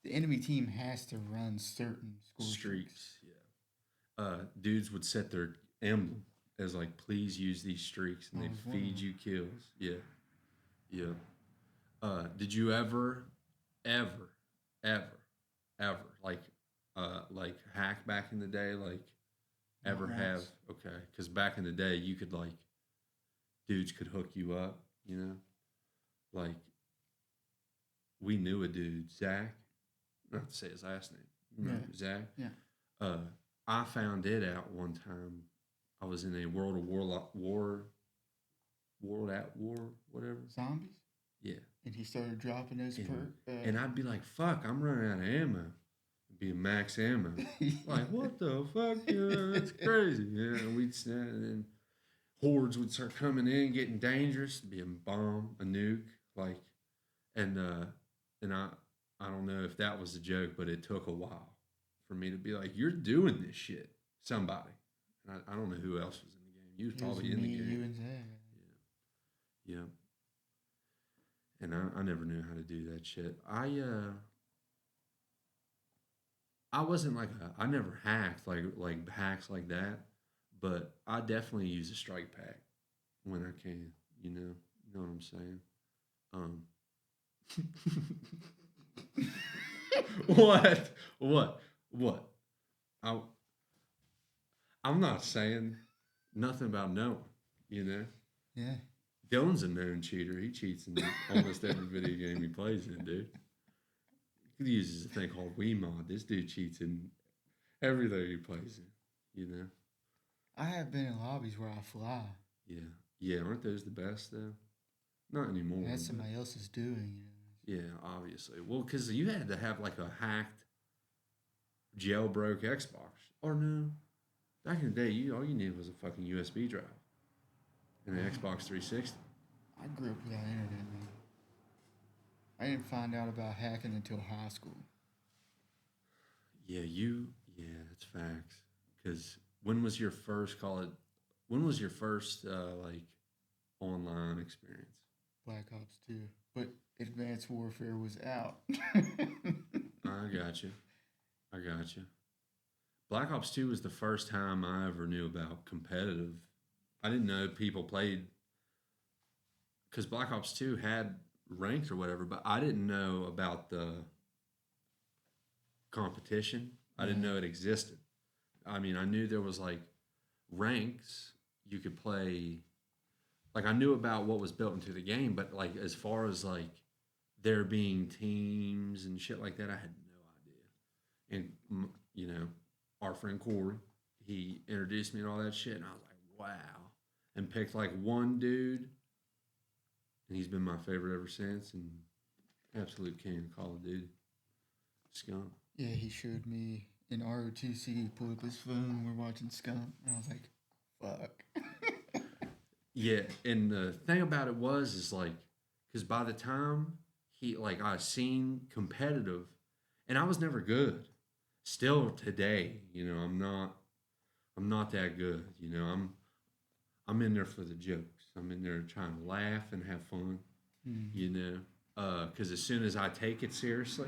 the enemy team has to run certain score Streaks, yeah. Dudes would set their emblem as like, please use these streaks, and I they'd was feed wondering. you kills. Yeah, yeah. Did you ever, like hack back in the day? Like, ever Not have? once. Okay, because back in the day, you could like, dudes could hook you up. You know, like we knew a dude, Zach. Not to say his last name. You remember Zach? Yeah. I found it out one time. I was in a World at War, whatever. Zombies? Yeah. And he started dropping those And, perk. and I'd be like, fuck, I'm running out of ammo. It'd be max ammo. Like, what the fuck? That's crazy. Yeah, and we'd stand and then hordes would start coming in, getting dangerous. It'd be a bomb, a nuke, like, and I don't know if that was a joke, but it took a while for me to be like, you're doing this shit, somebody. And I don't know who else was in the game. You was It was probably in me, the you, game. and Zach. Yeah. And I never knew how to do that shit. I wasn't like I never hacked like hacks like that, but I definitely use a strike pack when I can. You know what I'm saying. What? I I'm not saying nothing about knowing. You know, Yeah. Dylan's a known cheater. He cheats in almost every video game he plays in, dude. He uses a thing called WeMod. This dude cheats in everything he plays in. You know. I have been in lobbies where I fly. Yeah. Yeah. Aren't those the best though? Not anymore. That's but- somebody else's doing, Yeah, obviously. Well, because you had to have like a hacked, jailbroke Xbox. Or no, back in the day, all you needed was a fucking USB drive and an Xbox 360. I grew up without internet, man. I didn't find out about hacking until high school. Yeah, that's facts. Because when was your first When was your first like online experience? Black Ops 2. But Advanced Warfare was out. I got you. Black Ops 2 was the first time I ever knew about competitive. I didn't know people played because Black Ops 2 had ranked or whatever, but I didn't know about the competition. I didn't know it existed. I mean, I knew there was like ranks you could play. Like I knew about what was built into the game, but like as far as like there being teams and shit like that, I had no idea. And our friend Corey, he introduced me to all that shit, and I was like, wow. And picked like one dude, and he's been my favorite ever since. And absolute king of Call of Duty, Skunk. Yeah, he showed me in ROTC. He pulled up his phone. We're watching Skunk, and I was like, "Fuck." Yeah, and the thing about it is like, because by the time I seen competitive, and I was never good. Still today, I'm not that good. I'm in there for the jokes. I'm in there trying to laugh and have fun. Because as soon as I take it seriously,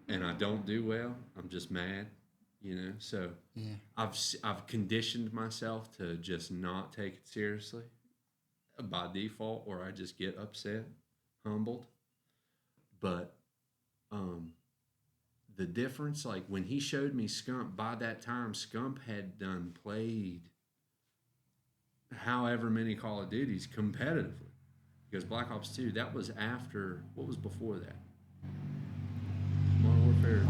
and I don't do well, I'm just mad. So Yeah. I've conditioned myself to just not take it seriously by default, or I just get upset, humbled. But the difference, like when he showed me Scump, by that time Scump had done played however many Call of Duties competitively, because Black Ops 2, that was after, what was before that? Modern Warfare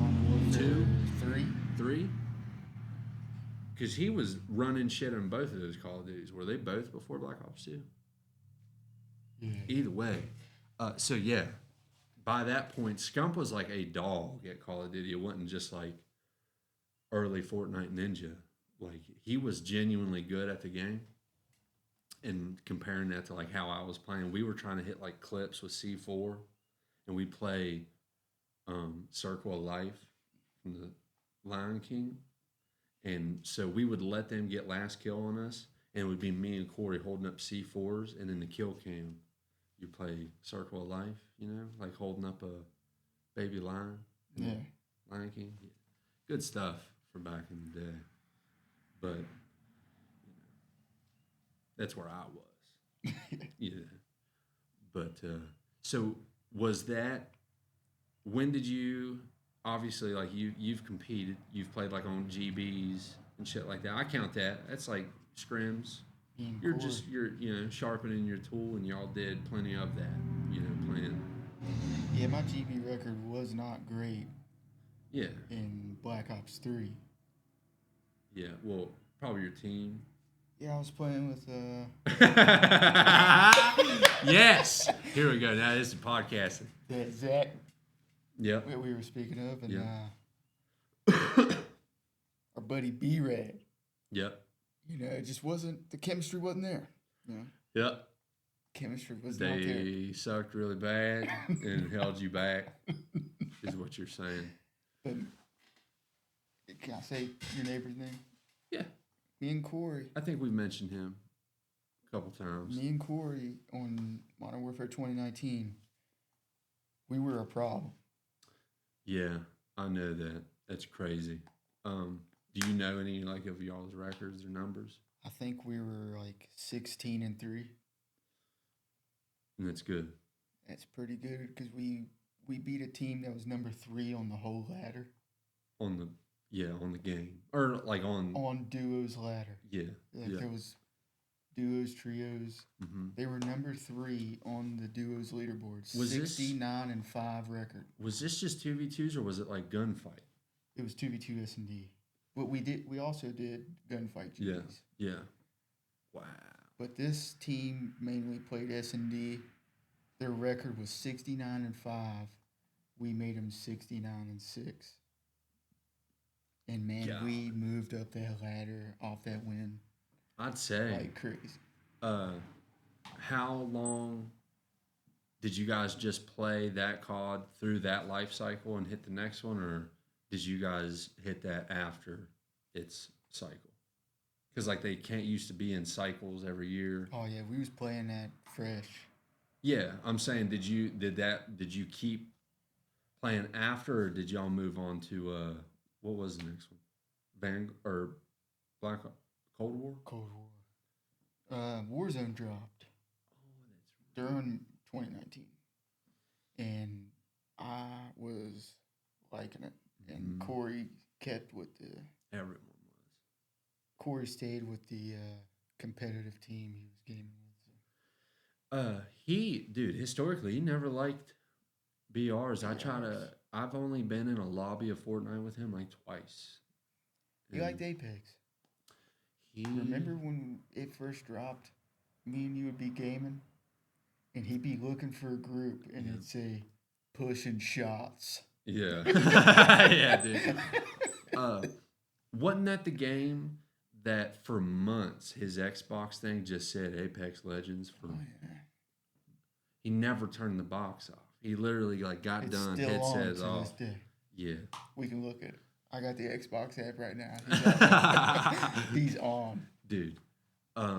2? 3? Because he was running shit on both of those Call of Duties. Were they both before Black Ops 2? Yeah. Either way. So yeah, by that point, Scump was like a dog at Call of Duty. It wasn't just like early Fortnite Ninja. Like he was genuinely good at the game. And comparing that to like how I was playing, we were trying to hit like clips with C4, and we play Circle of Life from the Lion King. And so we would let them get last kill on us, and it would be me and Corey holding up C4s, and in the kill cam, you play Circle of Life, like holding up a baby lion. Yeah. Lion King. Yeah. Good stuff for back in the day. But, that's where I was. Yeah. But, so was that, when did you, obviously, like you've competed, you've played like on GBs and shit like that. I count that. That's like scrims. You're sharpening your tool, and y'all did plenty of that, playing. Yeah, my GB record was not great Yeah. in Black Ops 3. Yeah. Well, probably your team. Yeah, I was playing with Yes. Here we go. Now this is podcasting. that Zach Yep. that we were speaking of, and Yeah. our buddy B-Rad. Yep. You know, it just wasn't, the chemistry wasn't there. You know, Yep. chemistry was not there. They sucked really bad and held you back, is what you're saying. But can I say your neighbor's name? Yeah. Me and Corey. I think we've mentioned him a couple times. Me and Corey on Modern Warfare 2019, we were a problem. Yeah, I know that. That's crazy. Do you know any like of y'all's records or numbers? I think we were like 16-3. And that's good. That's pretty good because we beat a team that was number 3 on the whole ladder. On the game. Or like On duos ladder. yeah. Like Yeah. there was duos, trios. Mm-hmm. They were number 3 on the duos leaderboard. Was this- 69-5 record. Was this just 2v2s or was it like gunfight? It was 2v2 S&D. But we also did gunfight Yeah. GDs. Yeah. Wow. But this team mainly played S&D. Their record was 69-5. We made them 69-6. And man, God. we moved up that ladder off that win I'd say. like crazy. How long did you guys just play that COD through that life cycle and hit the next one, or did you guys hit that after its cycle? Because like they can't used to be in cycles every year. Oh yeah, we was playing that fresh. Yeah, I'm saying, did you keep playing after, or did y'all move on to what was the next one? Black Cold War? Cold War. Warzone dropped during 2019, and I was liking it. And Corey kept with the. Everyone was. Corey stayed with the competitive team he was gaming with. Historically, he never liked BRs. I've only been in a lobby of Fortnite with him like twice. He liked Apex. He Remember when it first dropped? Me and you would be gaming, and he'd be looking for a group, and it'd say, pushing shots. Yeah. Yeah, dude. Wasn't that the game that for months his Xbox thing just said Apex Legends for Oh, yeah. He never turned the box off. He literally like got It's done, still hit on says to off. this day. Yeah. We can look at it. I got the Xbox app right now. He's on. Dude.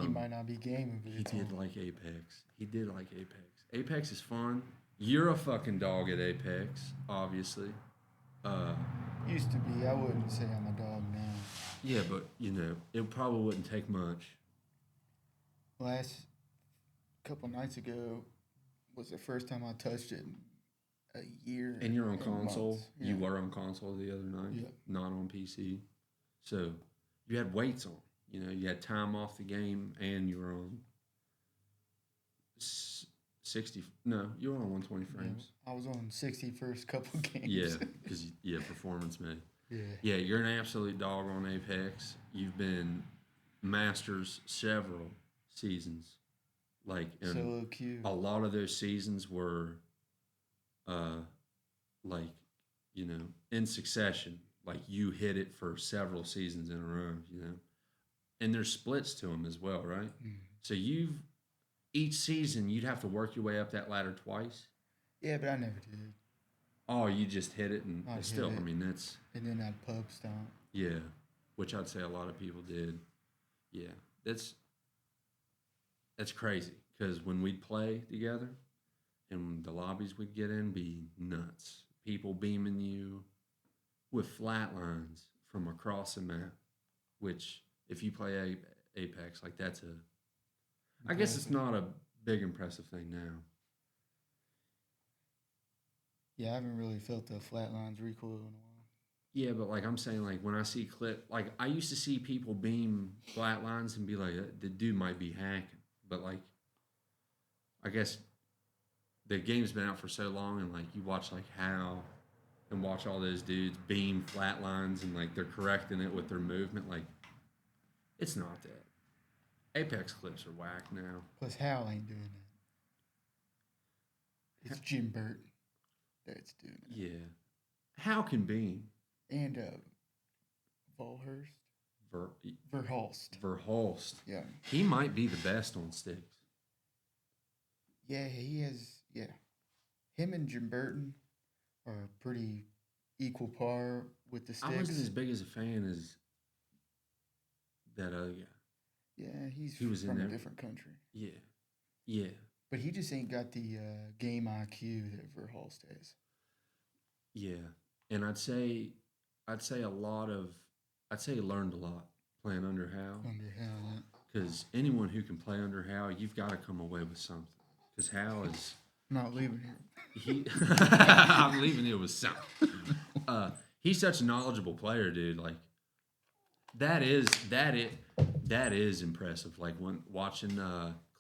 He might not be gaming, but He it's did on. like Apex. He did like Apex. Apex is fun. You're a fucking dog at Apex, obviously. Used to be. I wouldn't say I'm a dog now. Yeah, but you know, it probably wouldn't take much. Last couple nights ago was the first time I touched it in a year. And you're on and console. months. You Yeah. were on console the other night, Yeah. not on PC. So you had weights on. You know, you had time off the game, and you were on 60. No, you were on 120 frames. I was on 60 first couple games. Yeah, because performance made. Yeah. Yeah, you're an absolute dog on Apex. You've been Masters several seasons, like and Solo queue. a lot of those seasons were, like, you know, in succession. Like you hit it for several seasons in a row, you know, and there's splits to them as well, right? So each season you'd have to work your way up that ladder twice. Yeah, but I never did. Oh, you just hit it, and I'd hit still, I it. mean, that's And then I'd pub stomp. yeah, which I'd say a lot of people did. Yeah, that's crazy because when we'd play together, and the lobbies we'd get in be nuts. People beaming you with flat lines from across the map, which if you play Apex, like that's I guess it's not a big impressive thing now. Yeah, I haven't really felt the flatlines recoil in a while. Yeah, but like I'm saying, like when I see like I used to see people beam flat lines and be like, the dude might be hacking. But like, I guess the game's been out for so long, and like you watch like How and watch all those dudes beam flat lines, and like they're correcting it with their movement. Like It's not that. Apex clips are whack now. Plus, Hal ain't doing that. It's Jim Burton that's doing it. Yeah. How can Bean? And Volhurst. Ver, Verhulst. Verhulst. Yeah. He might be the best on sticks. Yeah, he has. Yeah. Him and Jim Burton are pretty equal par with the sticks. I wasn't as big as a fan as that other guy. Yeah, He was in from a there. different country. Yeah. Yeah. But he just ain't got the game IQ that Verhulst has. Yeah. And I'd say he learned a lot playing under Hal. Under Hal. Because anyone who can play under Hal, you've got to come away with something. Because Hal is Not leaving here. I'm leaving it with something. He's such a knowledgeable player, dude. Like that is impressive. Like when watching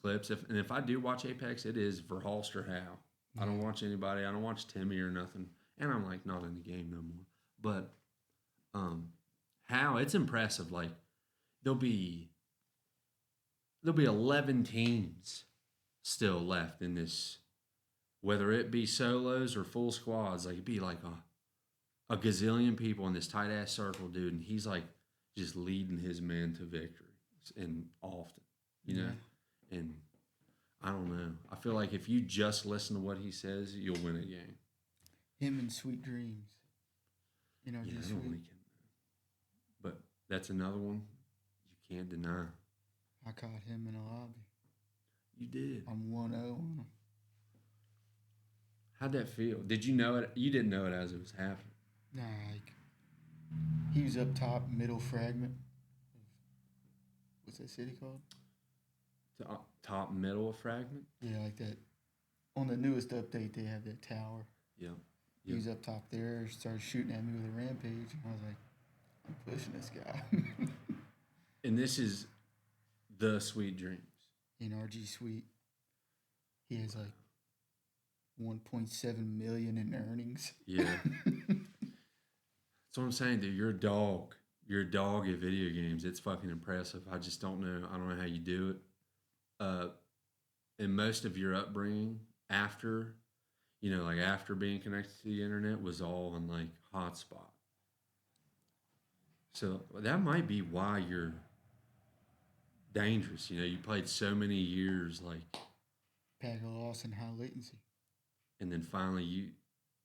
clips, if I do watch Apex, it is Verhulst or Hal. I don't watch anybody. I don't watch Timmy or nothing. And I'm like not in the game no more. But Hal, it's impressive. Like there'll be 11 teams still left in this, whether it be solos or full squads. Like it'd be like a gazillion people in this tight ass circle, dude, and he's like just leading his men to victory, and often, you know. And I don't know. I feel like if you just listen to what he says, you'll win a game. Him and Sweet Dreams. You know, Yeah, I just don't sweet. really get that. But that's another one you can't deny. I caught him in a lobby. You did. I'm 1-0 on him. How'd that feel? Did you know it? You didn't know it as it was happening. Nah, like he was up top, middle fragment. What's that city called? Top middle of fragment. Yeah, like that. On the newest update, they have that tower. Yeah. He was up top there, started shooting at me with a rampage, and I was like, I'm pushing this guy. And this is the Sweet Dreams. In RG Suite, he has like 1.7 million in earnings. Yeah. That's what I'm saying, dude. You're a dog. You're a dog at video games. It's fucking impressive. I just don't know. I don't know how you do it. And most of your upbringing after, like after being connected to the internet was all on like hotspot. So that might be why you're dangerous. You played so many years, like, Pack of loss and high latency. and then finally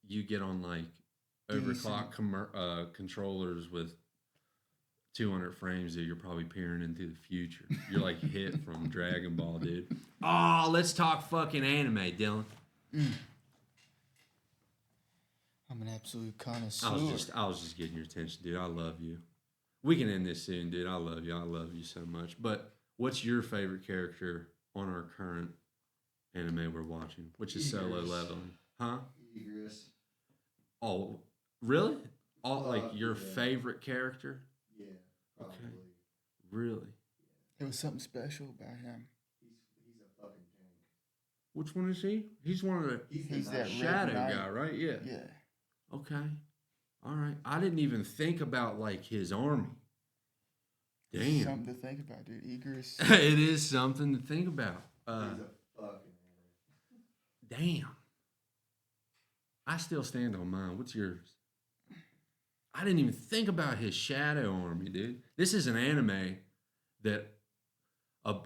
you get on like overclock controllers with 200 frames that you're probably peering into the future. You're like hit from Dragon Ball, dude. Oh, let's talk fucking anime, Dylan. I'm an absolute connoisseur. I was just getting your attention, dude. I love you. We can end this soon, dude. I love you. I love you so much. But what's your favorite character on our current anime we're watching, which is Solo Leveling? Huh? Egress. Oh, really? Like your yeah. favorite character? Yeah, probably. Okay. Really? It was something special about him. He's a fucking tank. Which one is he? He's one of the He's the that knight. Shadow Red Knight. guy, right? Yeah. Yeah. Okay. All right. I didn't even think about like his army. Damn. Something to think about, dude. Egress. It is something to think about. He's a fucking Damn. I still stand on mine. What's yours? I didn't even think about his shadow army, dude. This is an anime that a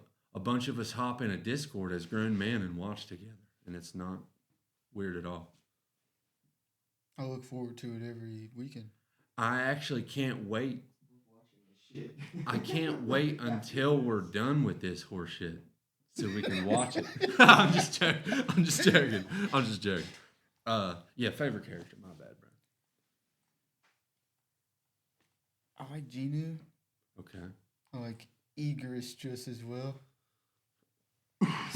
bunch of us hop in a Discord as grown men and watch together, and it's not weird at all. I look forward to it every weekend. I actually can't wait. shit. I can't wait until we're done with this horse shit so we can watch it. I'm just joking. Yeah, favorite character. My bad, bro. I like Genu. Okay. I like Egress just as well.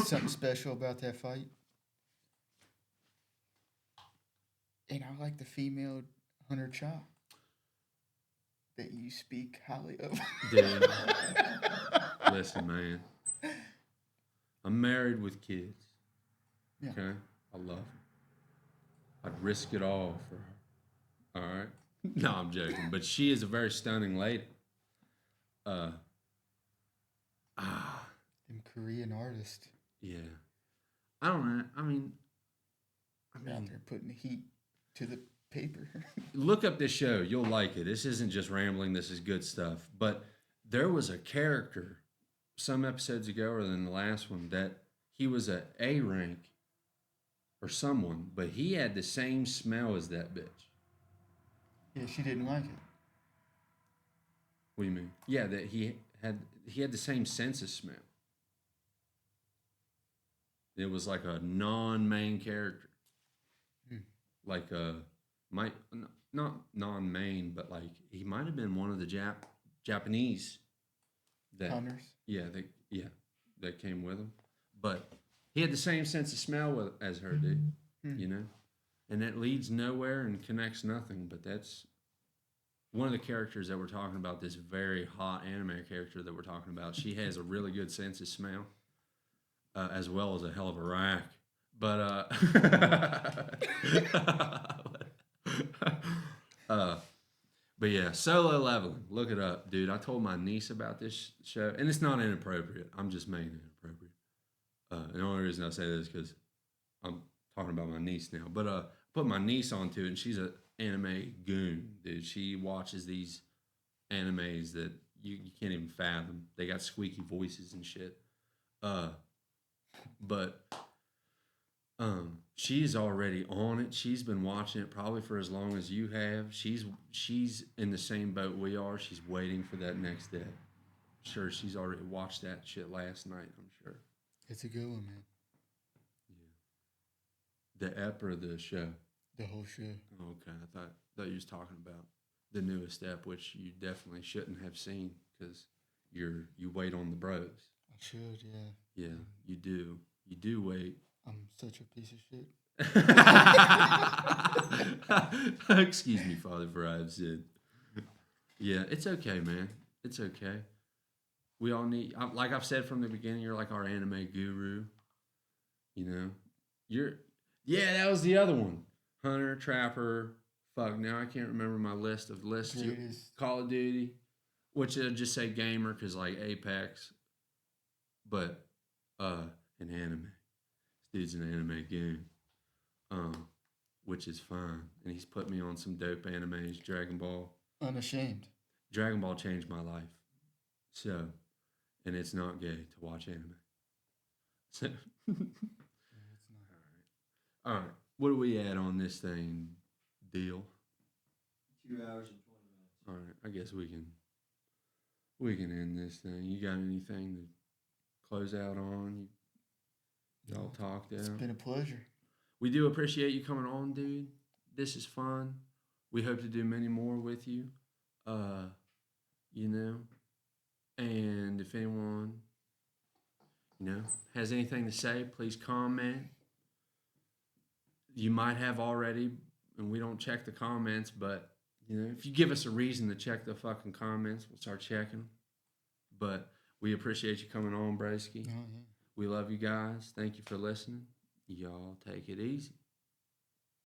Something special about that fight. And I like the female Hunter Cha that you speak highly of. Dude. Listen, man. I'm married with kids. Yeah. Okay? I love her. I'd risk it all for her. All right? No, I'm joking. But she is a very stunning lady. Ah, Them Korean artists yeah. I don't know. I mean, out there putting heat to the paper. look up this show. You'll like it. This isn't just rambling. This is good stuff. But there was a character some episodes ago, or than the last one, that he was a A rank or someone, but he had the same smell as that bitch. Yeah, she didn't like it. What do you mean? Yeah, that he had the same sense of smell. It was like a non-main character, Hmm. like might not non-main, but like he might have been one of the Japanese that Hunters. that came with him, but he had the same sense of smell as her, dude. Hmm. You know, and that leads nowhere and connects nothing. But that's one of the characters that we're talking about. This very hot anime character that we're talking about. She has a really good sense of smell, as well as a hell of a rack. But uh, but yeah, Solo Leveling. Look it up, dude. I told my niece about this show, and it's not inappropriate. I'm just making it inappropriate. And the only reason I say this is because I'm talking about my niece now. But put my niece onto it, and she's an anime goon, dude. She watches these animes that you can't even fathom. They got squeaky voices and shit. But she's already on it. She's been watching it probably for as long as you have. She's in the same boat we are. She's waiting for that next day. I'm sure she's already watched that shit last night. I'm sure. It's a good one, man. The ep or the show? The whole show. Okay, I thought you was talking about the newest ep, which you definitely shouldn't have seen because you wait on the bros. I should, yeah. Yeah, you do. You do wait. I'm such a piece of shit. Excuse me, Father, for I have sinned. Yeah, it's okay, man. It's okay. We all need, like I've said from the beginning, you're like our anime guru. You know, yeah, that was the other one. Hunter, Trapper. Fuck, now I can't remember my list of lists. Greatest. Call of Duty, which I'll just say gamer because like Apex, but an anime. This dude's an anime goon, which is fine. And he's put me on some dope animes. Dragon Ball. Unashamed. Dragon Ball changed my life. So, and it's not gay to watch anime. So, Yeah, it's not. all right. What do we add on this thing? Deal. 2 hours and 20 minutes. All right. I guess we can end this thing. You got anything to close out on? Y'all talked out. It's been a pleasure. We do appreciate you coming on, dude. This is fun. We hope to do many more with you. You know. And if anyone, has anything to say, please comment. You might have already, and we don't check the comments, but if you give us a reason to check the fucking comments, we'll start checking. But we appreciate you coming on, Brasky. Oh, yeah. We love you guys. Thank you for listening. Y'all take it easy.